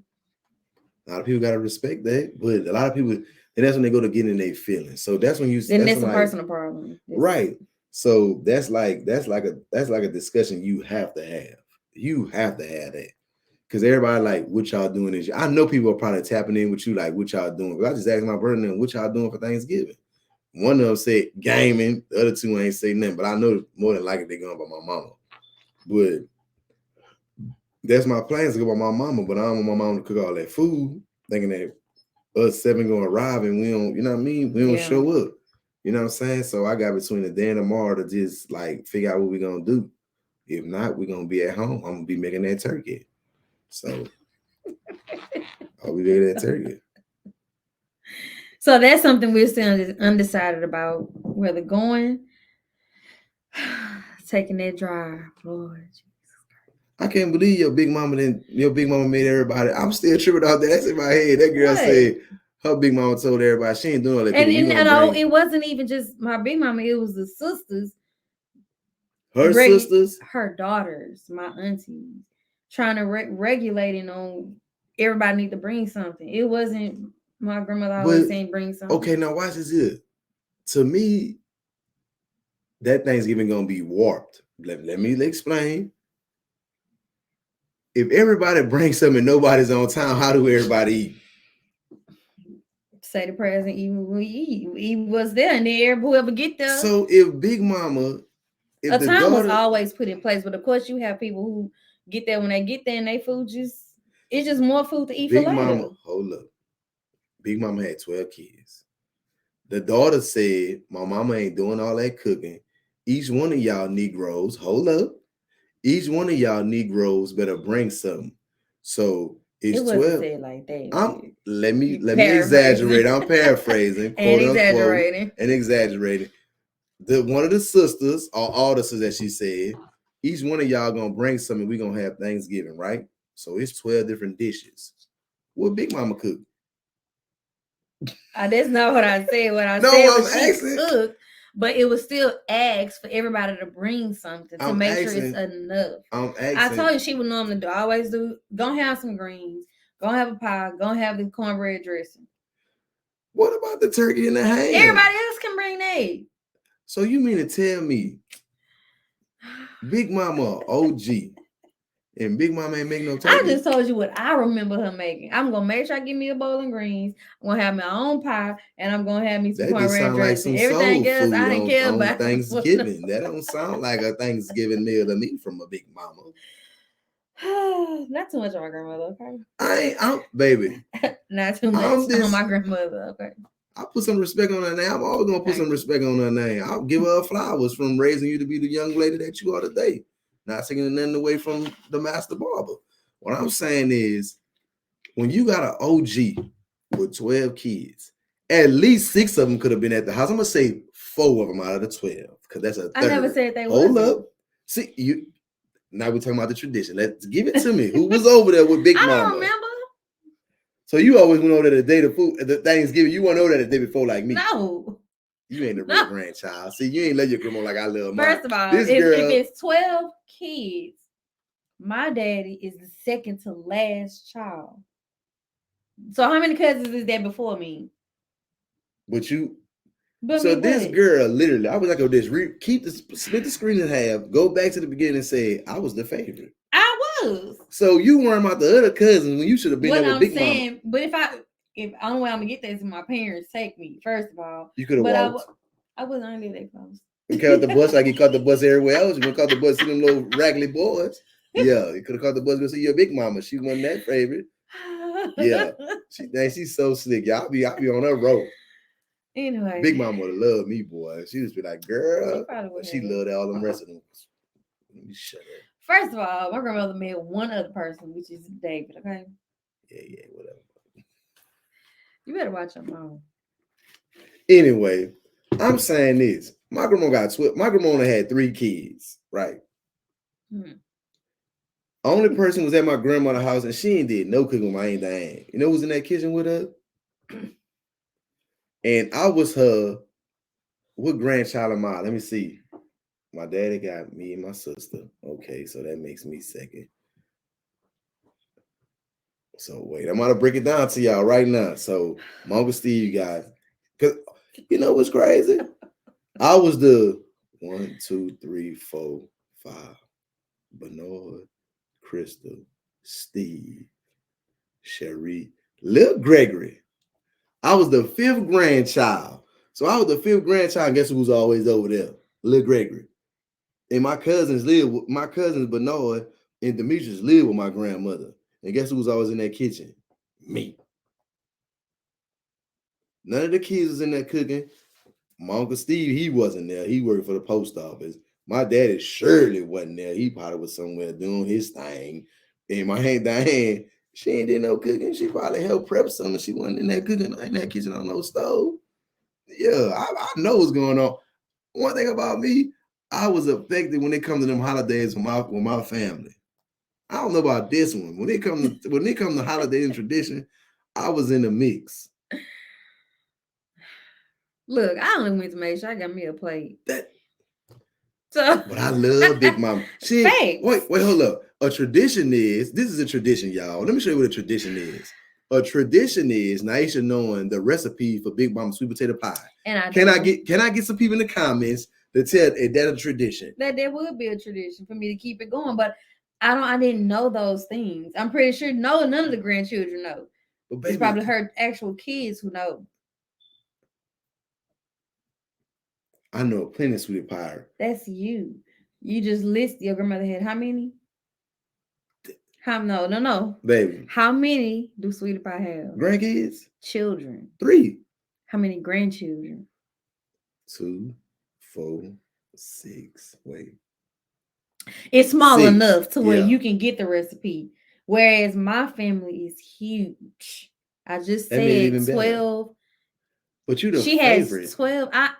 A lot of people gotta respect that, but a lot of people, and that's when they go to get in their feelings. So that's when you. Then that's a personal problem. Right. So that's like a discussion you have to have. You have to have that. Because everybody like, what y'all doing this year? I know people are probably tapping in with you, like, what y'all doing? But I just asked my brother, what y'all doing for Thanksgiving? One of them said gaming, the other two ain't say nothing, but I know more than likely they're going by my mama. But that's my plans to go by my mama, but I don't want my mama to cook all that food, thinking that us 7 gonna arrive and we don't, you know what I mean? We don't show up. You know what I'm saying? So I got between the day and tomorrow to just like figure out what we're gonna do. If not, we're gonna be at home. I'm gonna be making that turkey. So I'll be making that turkey. So that's something we're still undecided about, whether going, taking that drive, Lord. I can't believe your big mama made everybody. I'm still tripping out there. That's in my head. That girl said her big mama told everybody she ain't doing all that. And it wasn't even just my big mama, it was the sisters. Her sisters? Her daughters, my aunties, trying to regulating on everybody need to bring something. It wasn't my grandmother always saying bring something. Okay, now watch this here. To me, that Thanksgiving gonna be warped. Let me explain. If everybody brings something and nobody's on time, how do everybody eat? Say the prayers and eat when we eat. We was there and there, whoever get there. So if Big Mama, a time was always put in place, but of course you have people who get there when they get there and they food it's just more food to eat for later. Mama, hold up. Big Mama had 12 kids. The daughter said, my mama ain't doing all that cooking. Each one of y'all Negroes, hold up. Each one of y'all Negroes better bring something. So it's 12. Said like that. Let me exaggerate. I'm paraphrasing. and exaggerating. One of the sisters, or all the sisters that she said, each one of y'all gonna bring something. We gonna have Thanksgiving, right? So it's 12 different dishes. What Big Mama cook? That's not what I said. What I said was she cooked, but it was still asked for everybody to bring something to make sure it's enough. I told you she would normally always do. Gonna have some greens. Gonna have a pie. Gonna have the cornbread dressing. What about the turkey and the ham? Everybody else can bring that. So you mean to tell me Big Mama OG and Big Mama ain't make no turkey? I just told you what I remember her making. I'm gonna make sure I give me a bowl of greens. I'm gonna have my own pie, and I'm gonna have me some cornbread dressing. Like everything else I didn't care about. Thanksgiving. That don't sound like a Thanksgiving meal to me from a Big Mama. Not too much on my grandmother, okay? I'm baby. Not too much on my grandmother, okay? I put some respect on her name. I'm always gonna put some respect on her name. I'll give her flowers from raising you to be the young lady that you are today. Not taking nothing away from the master barber. What I'm saying is, when you got an OG with 12 kids, at least 6 of them could have been at the house. I'm gonna say 4 of them out of the 12, because that's a third. I never said they Hold up. See, you now we're talking about the tradition. Let's give it to me. Who was over there with Big Mama? I don't remember. So you always went over there the day of the Thanksgiving. You weren't over there the day before like me. No. You ain't a real grandchild. See, you ain't let your grandma like I love mine. First of all, if it's 12 kids, my daddy is the second to last child. So how many cousins is there before me? This girl literally, I was like, split the screen in half, go back to the beginning and say, I was the favorite. I was. So you worrying about the other cousins when you should have been What there with I'm Big saying, Mama. but if only way I'm gonna get that is if my parents take me, first of all. You could have But walked. I wasn't under that close. You caught the bus like you caught the bus everywhere else. You wouldn't caught the bus to see them little raggedy boys. Yeah, you could have caught the bus to go see your Big Mama. She wasn't that favorite. Yeah. She's so slick. Y'all be on her road. Anyway. Big Mama would have loved me, boy. She just be like, girl. She loved all them rest of them. Shut up. First of all, my grandmother met one other person, which is David, okay? Yeah, whatever. You better watch your mom. Anyway, I'm saying this. My grandma my grandma only had 3 kids, right? Only person was at my grandmother's house, and she ain't did no cooking with my Aunt Diane. You know who's in that kitchen with her? And I was her, what grandchild am I? Let me see. My daddy got me and my sister. Okay, so that makes me second. So wait, I'm gonna break it down to y'all right now. So my Uncle Steve got, because you know what's crazy? I was the 1, 2, 3, 4, 5. Bernard, Crystal, Steve, Cherie, Lil Gregory. I was the 5th grandchild. So I was the 5th grandchild. Guess who was always over there? Lil Gregory. And my cousins Bernard and Demetrius lived with my grandmother. And guess who was always in that kitchen? Me. None of the kids was in there cooking. My Uncle Steve, he wasn't there. He worked for the post office. My daddy surely wasn't there. He probably was somewhere doing his thing. And my Aunt Diane, she ain't did no cooking. She probably helped prep something. She wasn't in there cooking in that kitchen on no stove. Yeah, I know what's going on. One thing about me, I was affected when it comes to them holidays with my family. I don't know about this one. When it comes to holiday and tradition, I was in the mix. Look, I only went to make sure I got me a plate. But I love Big Mama. Wait, hold up. This is a tradition, y'all. Let me show you what a tradition is. A tradition is Naisha knowing the recipe for Big Mama sweet potato pie. And can I get some people in the comments to tell that's a tradition? That there would be a tradition for me to keep it going, but I didn't know those things. I'm pretty sure none of the grandchildren know. But baby, it's probably her actual kids who know. I know plenty of sweet pie. That's you. You just list your grandmother had how many? No. Baby. How many do sweetie pie have? Grandkids? Children. 3. How many grandchildren? 2, 4, 6. Wait. It's small enough to where you can get the recipe. Whereas my family is huge. I just said 12. But you the she favorite. Has 12. I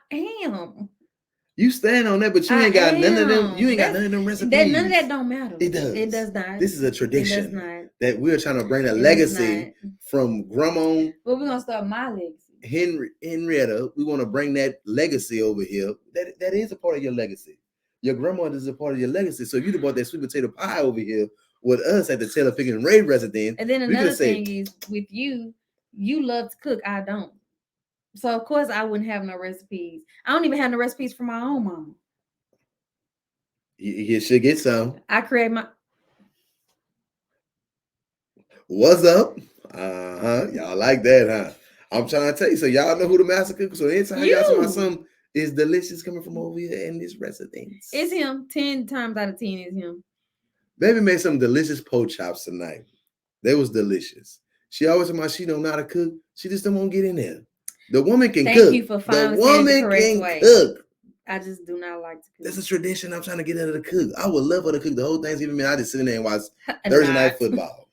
am. You stand on that, but you ain't got none of them. You ain't got none of them recipes. None of that don't matter. It does. It does not. This is a tradition. It does not. That we're trying to bring a legacy from grandma. Well, we're gonna start my legacy. Henrietta, we want to bring that legacy over here. That is a part of your legacy. Your grandmother is a part of your legacy. So if you'd have bought that sweet potato pie over here with us at the Taylor Pickens and Ray residence. And then another thing is with you love to cook. I don't. So of course I wouldn't have no recipes. I don't even have no recipes for my own mama. You should get some. I create my. What's up? Y'all like that, huh? I'm trying to tell you. So y'all know who the master cook. So anytime y'all see something is delicious coming from over here in this residence. It's him. 10 times out of 10 is him. Baby made some delicious pork chops tonight. They was delicious. She always told me she don't know how to cook. She just don't want to get in there. The woman can cook. Thank you for finally saying the correct way. Cook. I just do not like to cook. That's a tradition. I'm trying to get her to cook. I would love her to cook the whole Thanksgiving meal. I just sit in there and watch Thursday night football.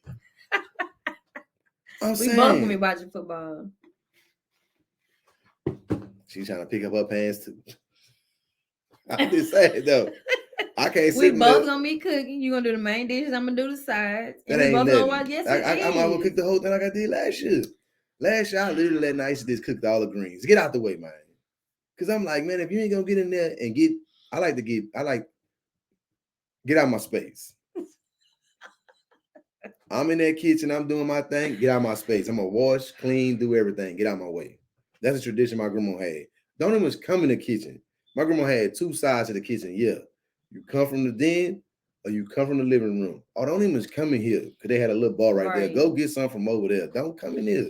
We both gonna be watching football. She's trying to pick up her pants too. I'm just saying though. I can't sit. We both gonna be cooking. You gonna do the main dishes. I'm gonna do the sides. That ain't both gonna watch. Yes, I'm gonna cook the whole thing like I did last year. Last year I literally let Nice just cook all the greens. Get out the way, man. Cause I'm like, man, if you ain't gonna get in there and get out my space. I'm in that kitchen, I'm doing my thing, get out my space. I'm gonna wash, clean, do everything, get out my way. That's a tradition my grandma had. Don't even come in the kitchen. My grandma had 2 sides to the kitchen. Yeah. You come from the den or you come from the living room, or don't even come in here because they had a little bar right there. Right. Go get some from over there. Don't come in here.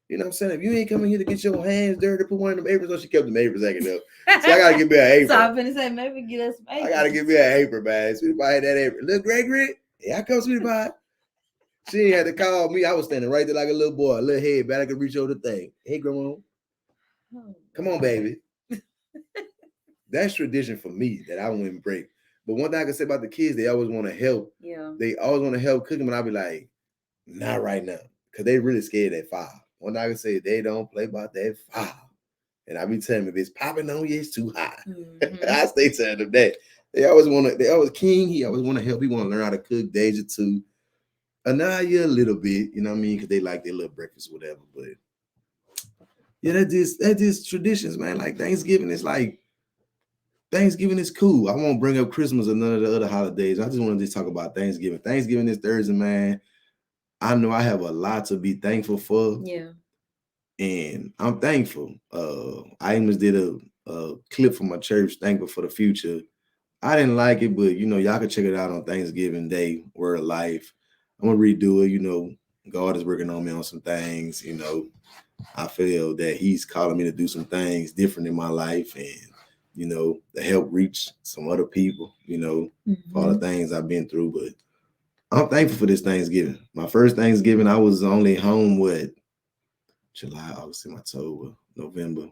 You know what I'm saying? If you ain't coming here to get your hands dirty, put one of them aprons on. She kept them aprons acting up. So I gotta give me an apron. So I'm finna say maybe get us. I gotta give me an apron, man. Sweetie Pie had that apron. Little Gregory, yeah, I come, Sweetie Pie. She ain't had to call me. I was standing right there like a little boy, a little head back. I could reach over the thing. Hey, grandma, come on, baby. That's tradition for me that I wouldn't break. But one thing I can say about the kids, they always want to help. Yeah. They always want to help cooking, but I'll be like, not right now, because they really scared at 5. One thing I can say, they don't play about that 5. And I be telling them, if it's popping on you, it's too high. Mhm. I stay telling them that. They always King, he always want to help. He want to learn how to cook. Deja too. Anaya a little bit, you know what I mean? Because they like their little breakfast, whatever. But yeah, that just traditions, man. Like Thanksgiving is cool. I won't bring up Christmas or none of the other holidays. I just want to just talk about Thanksgiving. Thanksgiving is Thursday, man. I know I have a lot to be thankful for. Yeah. And I'm thankful. I even did a clip from my church, Thankful for the Future. I didn't like it, but y'all can check it out on Thanksgiving Day, Word of Life. I'm gonna redo it. God is working on me on some things. I feel that He's calling me to do some things different in my life, and to help reach some other people. For all the things I've been through. But I'm thankful for this Thanksgiving. My first Thanksgiving, I was only home July, August, October, November,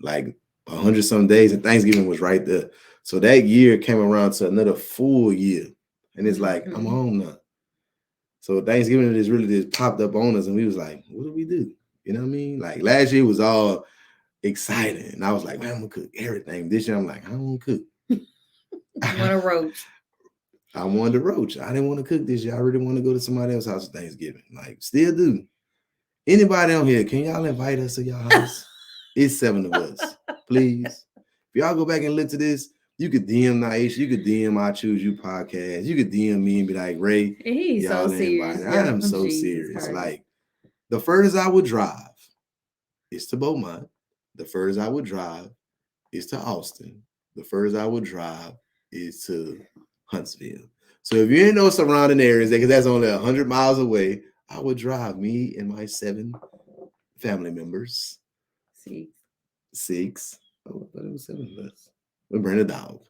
like 100-some days, and Thanksgiving was right there. So that year came around to another full year, and it's like I'm home now. So Thanksgiving just really just popped up on us, and we was like, what do we do? You know what I mean? Like last year was all exciting, and I was like, man, I'm gonna cook everything. This year I'm like, I don't want to cook. I want a roach. I wanted a roach. I didn't want to cook this year. I really want to go to somebody else's house for Thanksgiving. Like, still do. Anybody on here, can y'all invite us to y'all house? It's 7 of us. Please. If y'all go back and listen to this, you could DM Naisha, you could DM I Choose You podcast, you could DM me and be like, Ray, He's so serious. I am so serious. Like, the furthest I would drive is to Beaumont. The furthest I would drive is to Austin. The furthest I would drive is to Huntsville. So if you ain't know surrounding areas, because that's only 100 miles away, I would drive me and my 7 family members. 6. Oh, I thought it was 7 of us. We bring a dog.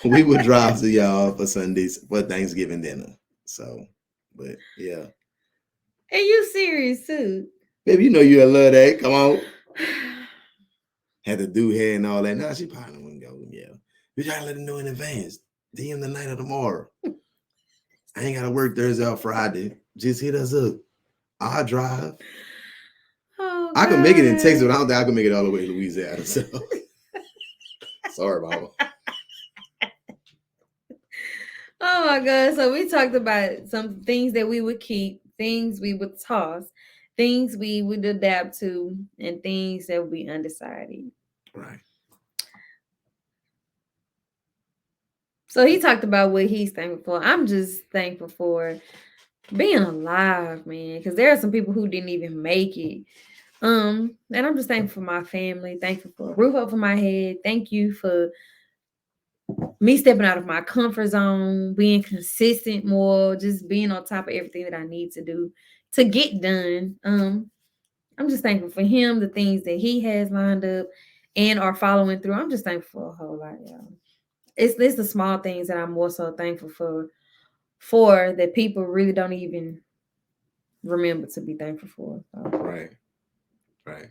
We would drive to y'all for Sundays for Thanksgiving dinner. So, but yeah. And you serious too? Baby, you love that. Come on. Had to do hair and all that. Nah, she probably wouldn't go. Yeah. We gotta let them know in advance. DM the night of tomorrow. I ain't gotta work Thursday or Friday. Just hit us up. I'll drive. Oh, I can make it in Texas, but I don't think I can make it all the way to Louisiana. So sorry, mama. Oh my God. So we talked about some things that we would keep, things we would toss, things we would adapt to, and things that would be undecided. Right. So he talked about what he's thankful for. I'm just thankful for being alive, man, because there are some people who didn't even make it. And I'm just thankful for my family, thankful for a roof over my head. Thank you for me stepping out of my comfort zone, being consistent more, just being on top of everything that I need to do to get done. I'm just thankful for him, the things that he has lined up and are following through. I'm just thankful for a whole lot, y'all. It's the small things that I'm more so thankful for that people really don't even remember to be thankful for. So. Right.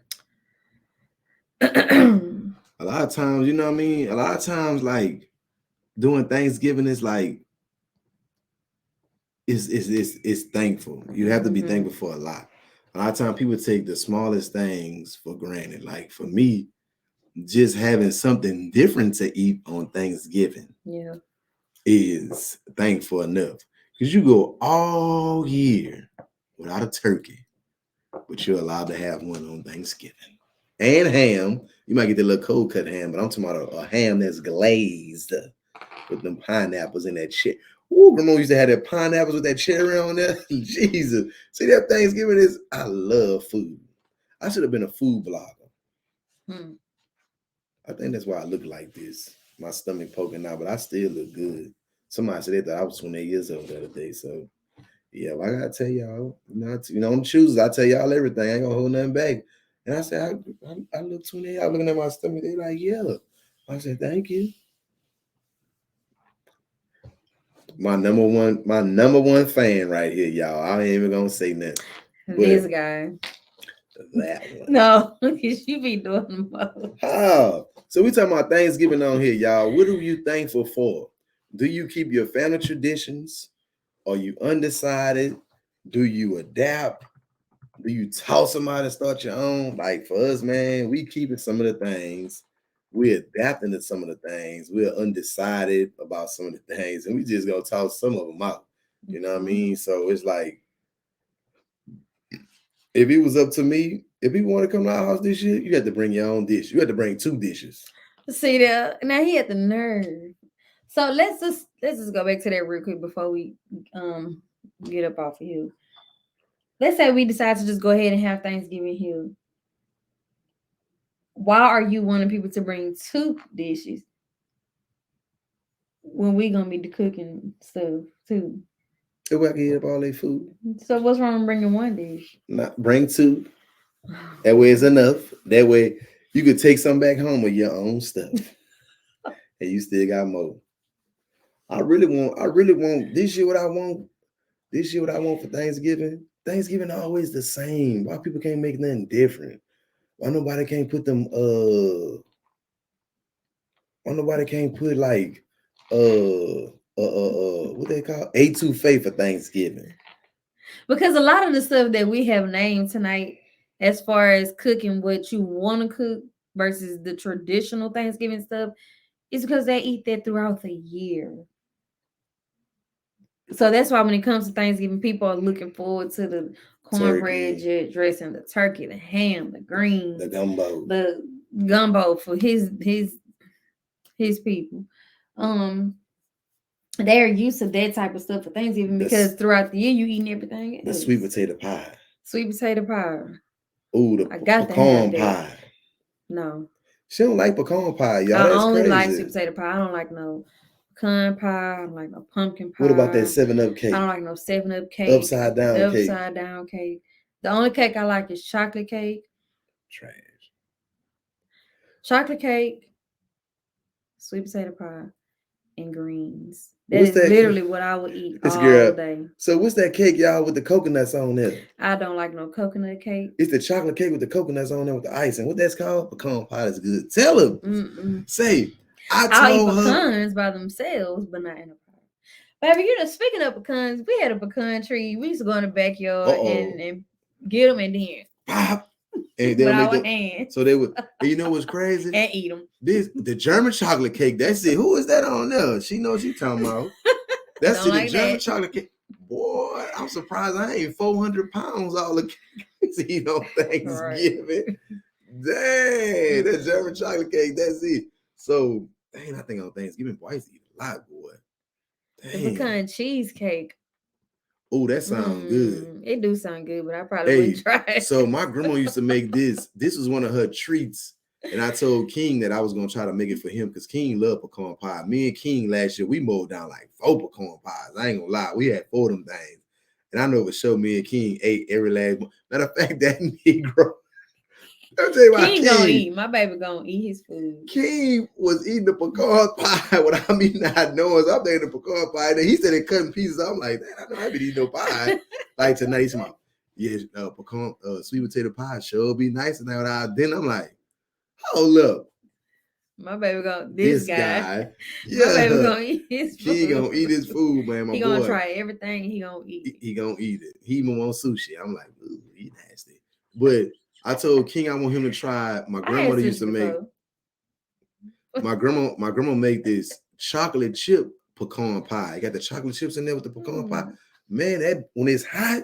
A lot of times, you know what I mean? A lot of times, like doing Thanksgiving is like it's thankful. You have to be thankful for a lot. A lot of times people take the smallest things for granted. Like for me, just having something different to eat on Thanksgiving is thankful enough. Because you go all year without a turkey, but you're allowed to have one on Thanksgiving. And ham. You might get the little cold cut ham, but I'm talking about a ham that's glazed with them pineapples in that shit. Ooh, grandma used to have that pineapples with that cherry on there. Jesus. See, that Thanksgiving is, I love food. I should have been a food blogger. I think that's why I look like this. My stomach poking out, but I still look good. Somebody said they thought I was 28 years old the other day. So yeah, well, I gotta tell y'all, on the chooses, I tell y'all everything. I ain't gonna hold nothing back. And I said, I look 28. I was looking at my stomach. They like, yeah. I said, thank you. My number one fan right here, y'all. I ain't even gonna say nothing. This guy. That one. No, because you be doing the most. Oh, so we talking about Thanksgiving on here, y'all. What are you thankful for? Do you keep your family traditions? Are you undecided? Do you adapt? Do you toss them out and start your own? Like for us, man, we keeping some of the things. We're adapting to some of the things. We're undecided about some of the things, and we just gonna toss some of them out. You know what I mean? So it's like, if it was up to me, if people want to come to our house this year, you have to bring your own dish. You have to bring 2 dishes. See that? Now he had the nerve. So let's just go back to that real quick before we get up off of here. Let's say we decide to just go ahead and have Thanksgiving here. Why are you wanting people to bring 2 dishes when we gonna be the cooking stuff too? If I can eat up all their food. So what's wrong with bringing 1 dish? Not bring 2. That way it's enough. That way you could take some back home with your own stuff. And you still got more. I really want this year what I want. This year what I want for Thanksgiving. Thanksgiving always the same. Why people can't make nothing different? Why nobody can't put them why nobody can't put like what they call etouffee for Thanksgiving? Because a lot of the stuff that we have named tonight, as far as cooking what you want to cook versus the traditional Thanksgiving stuff, is because they eat that throughout the year. So that's why when it comes to Thanksgiving, people are looking forward to the cornbread dressing, the turkey, the ham, the greens, the gumbo for his people. They're used to that type of stuff for Thanksgiving because throughout the year you eating everything else. The sweet potato pie. Sweet potato pie. Ooh, the pecan pie. No. She don't like pecan pie, y'all. I only like sweet potato pie. I don't like no pecan pie. I don't like no pumpkin pie. What about that 7-Up cake? I don't like no 7-Up cake. Upside down cake. The only cake I like is chocolate cake. Trash. Chocolate cake, sweet potato pie, and greens. That's literally what I would eat all day. So what's that cake, y'all, with the coconuts on there? I don't like no coconut cake. It's the chocolate cake with the coconuts on there with the icing. What that's called? Pecan pie is good. Tell them. Say, I'll eat pecans by themselves, but not in a pie. Baby, speaking of pecans, we had a pecan tree. We used to go in the backyard and get them and then pop. And with our hands. So they would, and you know what's crazy? And eat them. The German chocolate cake. That's it. Who is that on there? She knows she talking about. That's the German chocolate cake. Boy, I'm surprised I ain't 400 pounds all the cakes to eat on Thanksgiving. Right. Dang, that German chocolate cake. That's it. So, dang, I think on Thanksgiving, boy, I used to eat a lot, boy. Dang. The pecan cheesecake. Oh, that sounds good. It do sound good, but I probably wouldn't try it. So my grandma used to make this. This was one of her treats. And I told King that I was going to try to make it for him because King loved pecan pie. Me and King last year, we mowed down like 4 pecan pies. I ain't going to lie. We had 4 of them things. And I know for sure me and King ate every last one. Matter of fact, that Negro. I'll tell you why King gonna eat. My baby gonna eat his food. King was eating the pecan pie without me not knowing. So I'm eating the pecan pie. And he said it cut in pieces. I'm like, I know I been eating no pie. Like tonight, he's like, yeah, pecan, sweet potato pie sure be nice tonight without dinner. I'm like, hold up. My baby gonna this guy. Yeah. My baby gonna eat his food. He gonna eat his food, man. My he boy. Gonna try everything. He gonna eat it. He gonna eat it. He even want sushi. I'm like, ooh, he nasty. But I told King I want him to try. My grandmother used to make. My grandma make this chocolate chip pecan pie. You got the chocolate chips in there with the pecan pie. Man, that when it's hot,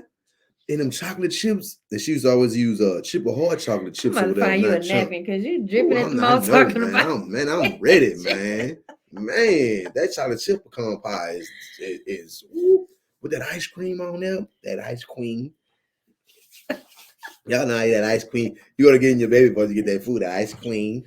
and them chocolate chips, that she used to always use chip or hard chocolate chips. I'm about to find you a napkin because you dripping at the mouth talking about. I'm ready, man. Man, that chocolate chip pecan pie is with that ice cream on there. That ice cream. Y'all know how that ice cream. You gotta get in your baby before you get that food. That ice cream.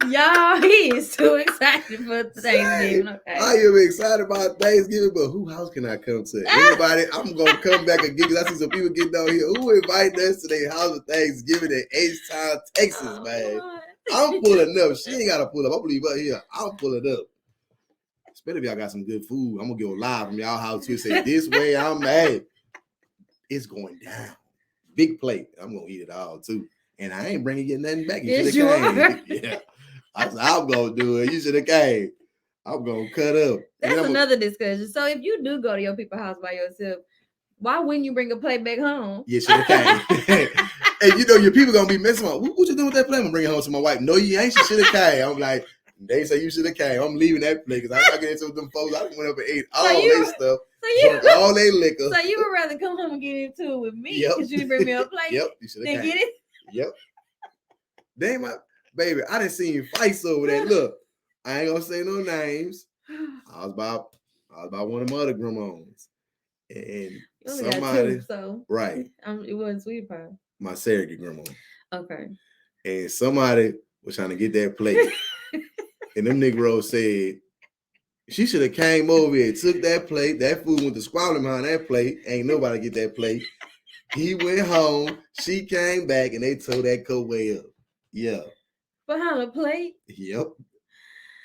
Y'all, he is too excited for Thanksgiving. Okay. I am excited about Thanksgiving, but who house can I come to? Anybody? I'm gonna come back again because I see some people getting down here. Who invited us to their house for Thanksgiving in H-Town, Texas, man? Lord. I'm pulling up. She ain't gotta pull up. I believe up here. I'm pulling up. Especially if y'all got some good food. I'm gonna go live from y'all house too. Say this way I'm mad. It's going down. Big plate. I'm gonna eat it all too. And I ain't bringing you nothing back. You Yes, should have you came. are. Yeah. I'm gonna do it. You should have came. I'm gonna cut up. That's another discussion. So if you do go to your people's house by yourself, why wouldn't you bring a plate back home? You should have came. And you know your people gonna be messing up. What you doing with that plate? I'm gonna bring it home to my wife. No, you ain't. She should have came. I'm like, they say you should have came. I'm leaving that plate because I'm not getting into them folks. I went up and ate all their stuff, drunk all their liquor. So you would rather come home and get into it with me Yep. because you didn't bring me a plate? Yep, you should have Then came. get it? Yep. They my baby. I didn't see you fights over that. Look, I ain't gonna say no names. I was about one of my other grandmas. And You only got somebody, two, so right, it wasn't sweet pie. my surrogate grandma. Okay. And somebody was trying to get that plate. And them Negroes said, she should have came over here, took that plate. That food went to squabbling behind that plate. Ain't nobody get that plate. He went home. She came back, and they tore that coat way up. Yeah. Behind a plate? Yep.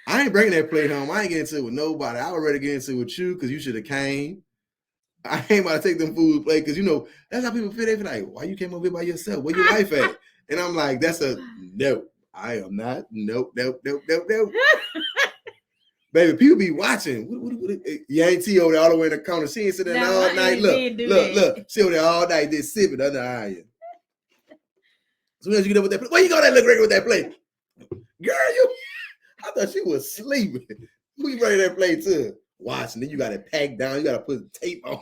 I ain't bringing that plate home. I ain't getting into it with nobody. I would rather get into it with you because you should have came. I ain't about to take them food plate because, you know, that's how people feel. They feel like, why you came over here by yourself? Where your wife at? And I'm like, that's a no. I am not. Nope. Baby, people be watching. What, Yang T over there all the way in the corner. She ain't sitting there No, all I night. ain't Look. did that. She over there all night, just sipping under iron. As soon as you get up with that plate, where you go that look regular with that plate? Girl, I thought she was sleeping. Who you bring that plate to? Watching. Then you got it packed down. You got to put tape on.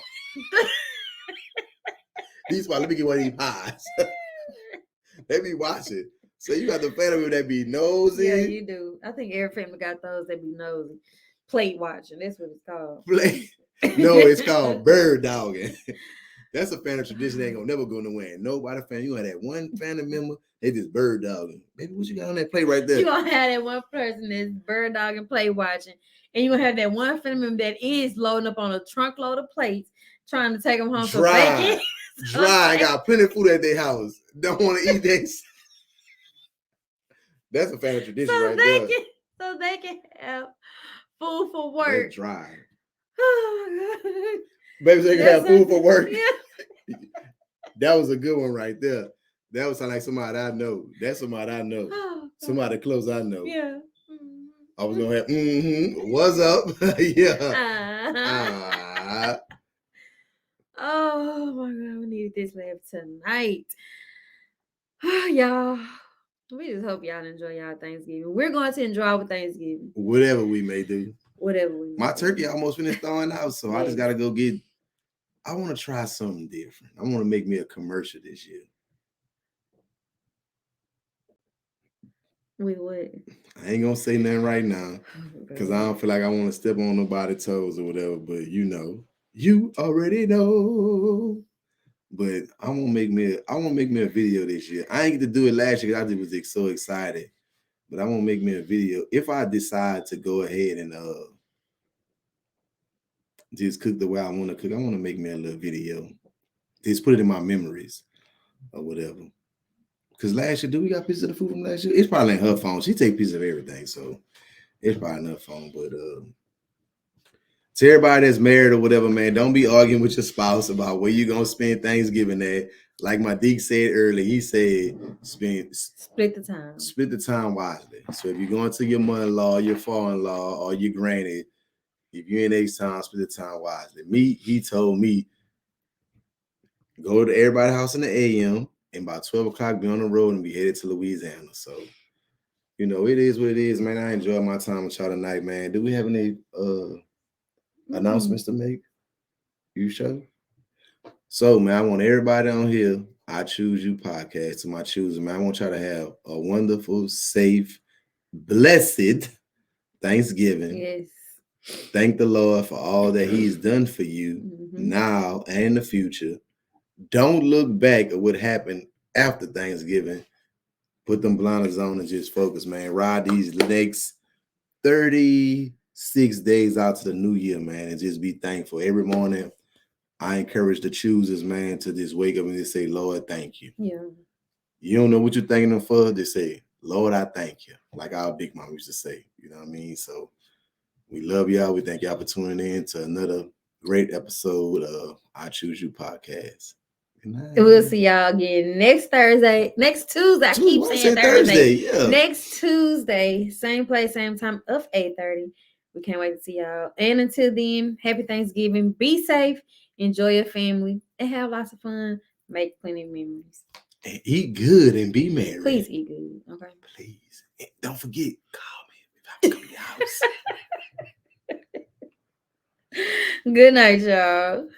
These let me get one of these pies. They be watching. So you got the family that be nosy. Yeah, you do. I think every family got those that be nosy. Plate watching. That's what it's called. Plate. No, it's called bird dogging. That's a family tradition. They ain't gonna never go nowhere. Nobody family. You got that one family member. They just bird dogging. Baby, what you got on that plate right there? You gonna have that one person that's bird dogging, plate watching, and you gonna have that one family member that is loading up on a trunk load of plates, trying to take them home for bacon. Dry. Got plenty of food at their house. Don't want to eat this. That's a family tradition right there. So they can have food for work. They're dry. Oh my God. Baby, so they can have food for work. Yeah. That was a good one right there. That was like somebody I know. That's somebody I know. Oh, Somebody close I know. yeah. I was gonna have what's up? Yeah. Oh my God, we needed this laugh tonight. Y'all, we just hope y'all enjoy y'all Thanksgiving. We're going to enjoy our Thanksgiving. Whatever we may do. Whatever we My may do. turkey almost finished thawing out, so I just gotta go get. I want to try something different. I want to make me a commercial this year. With what? I ain't gonna say nothing right now because I don't feel like I want to step on nobody's toes or whatever. But you already know. But I want to make me a video this year. I ain't get to do it last year because I just was so excited. But I want to make me a video if I decide to go ahead and just cook the way I want to cook. I want to make me a little video. Just put it in my memories or whatever. Because last year, do we got pieces of the food from last year? It's probably in her phone. She take pieces of everything, so it's probably in her phone. But to everybody that's married or whatever, man, don't be arguing with your spouse about where you gonna spend Thanksgiving at. Like my Deke said earlier, he said split the time. Split the time wisely. So if you're going to your mother-in-law, your father-in-law, or your granny, if you're in H-Town, split the time wisely. He told me, go to everybody's house in the AM, and by 12 o'clock, be on the road and be headed to Louisiana. So, it is what it is, man. I enjoy my time with y'all tonight, man. Do we have any announcements to make? You sure? So, man, I want everybody on here, I Choose You podcast, to my choosing, man. I want y'all to have a wonderful, safe, blessed Thanksgiving. Yes. Thank the Lord for all that He's done for you now and in the future. Don't look back at what happened after Thanksgiving. Put them blinders on and just focus, man. Ride these next 36 days out to the new year, man, and just be thankful. Every morning, I encourage the choosers, man, to just wake up and just say, Lord, thank you. Yeah. You don't know what you're thanking them for, just say, Lord, I thank you. Like our big mom used to say, you know what I mean? So we love y'all. We thank y'all for tuning in to another great episode of I Choose You podcast. Good night. We'll see y'all again next Tuesday. I keep Why I saying said Thursday. yeah. Next Tuesday, same place, same time of 8:30. We can't wait to see y'all. And until then, happy Thanksgiving. Be safe, enjoy your family, and have lots of fun. Make plenty of memories. And eat good and be married. Please eat good. Okay. Please. And don't forget, call me if I come to your house. Good night, y'all.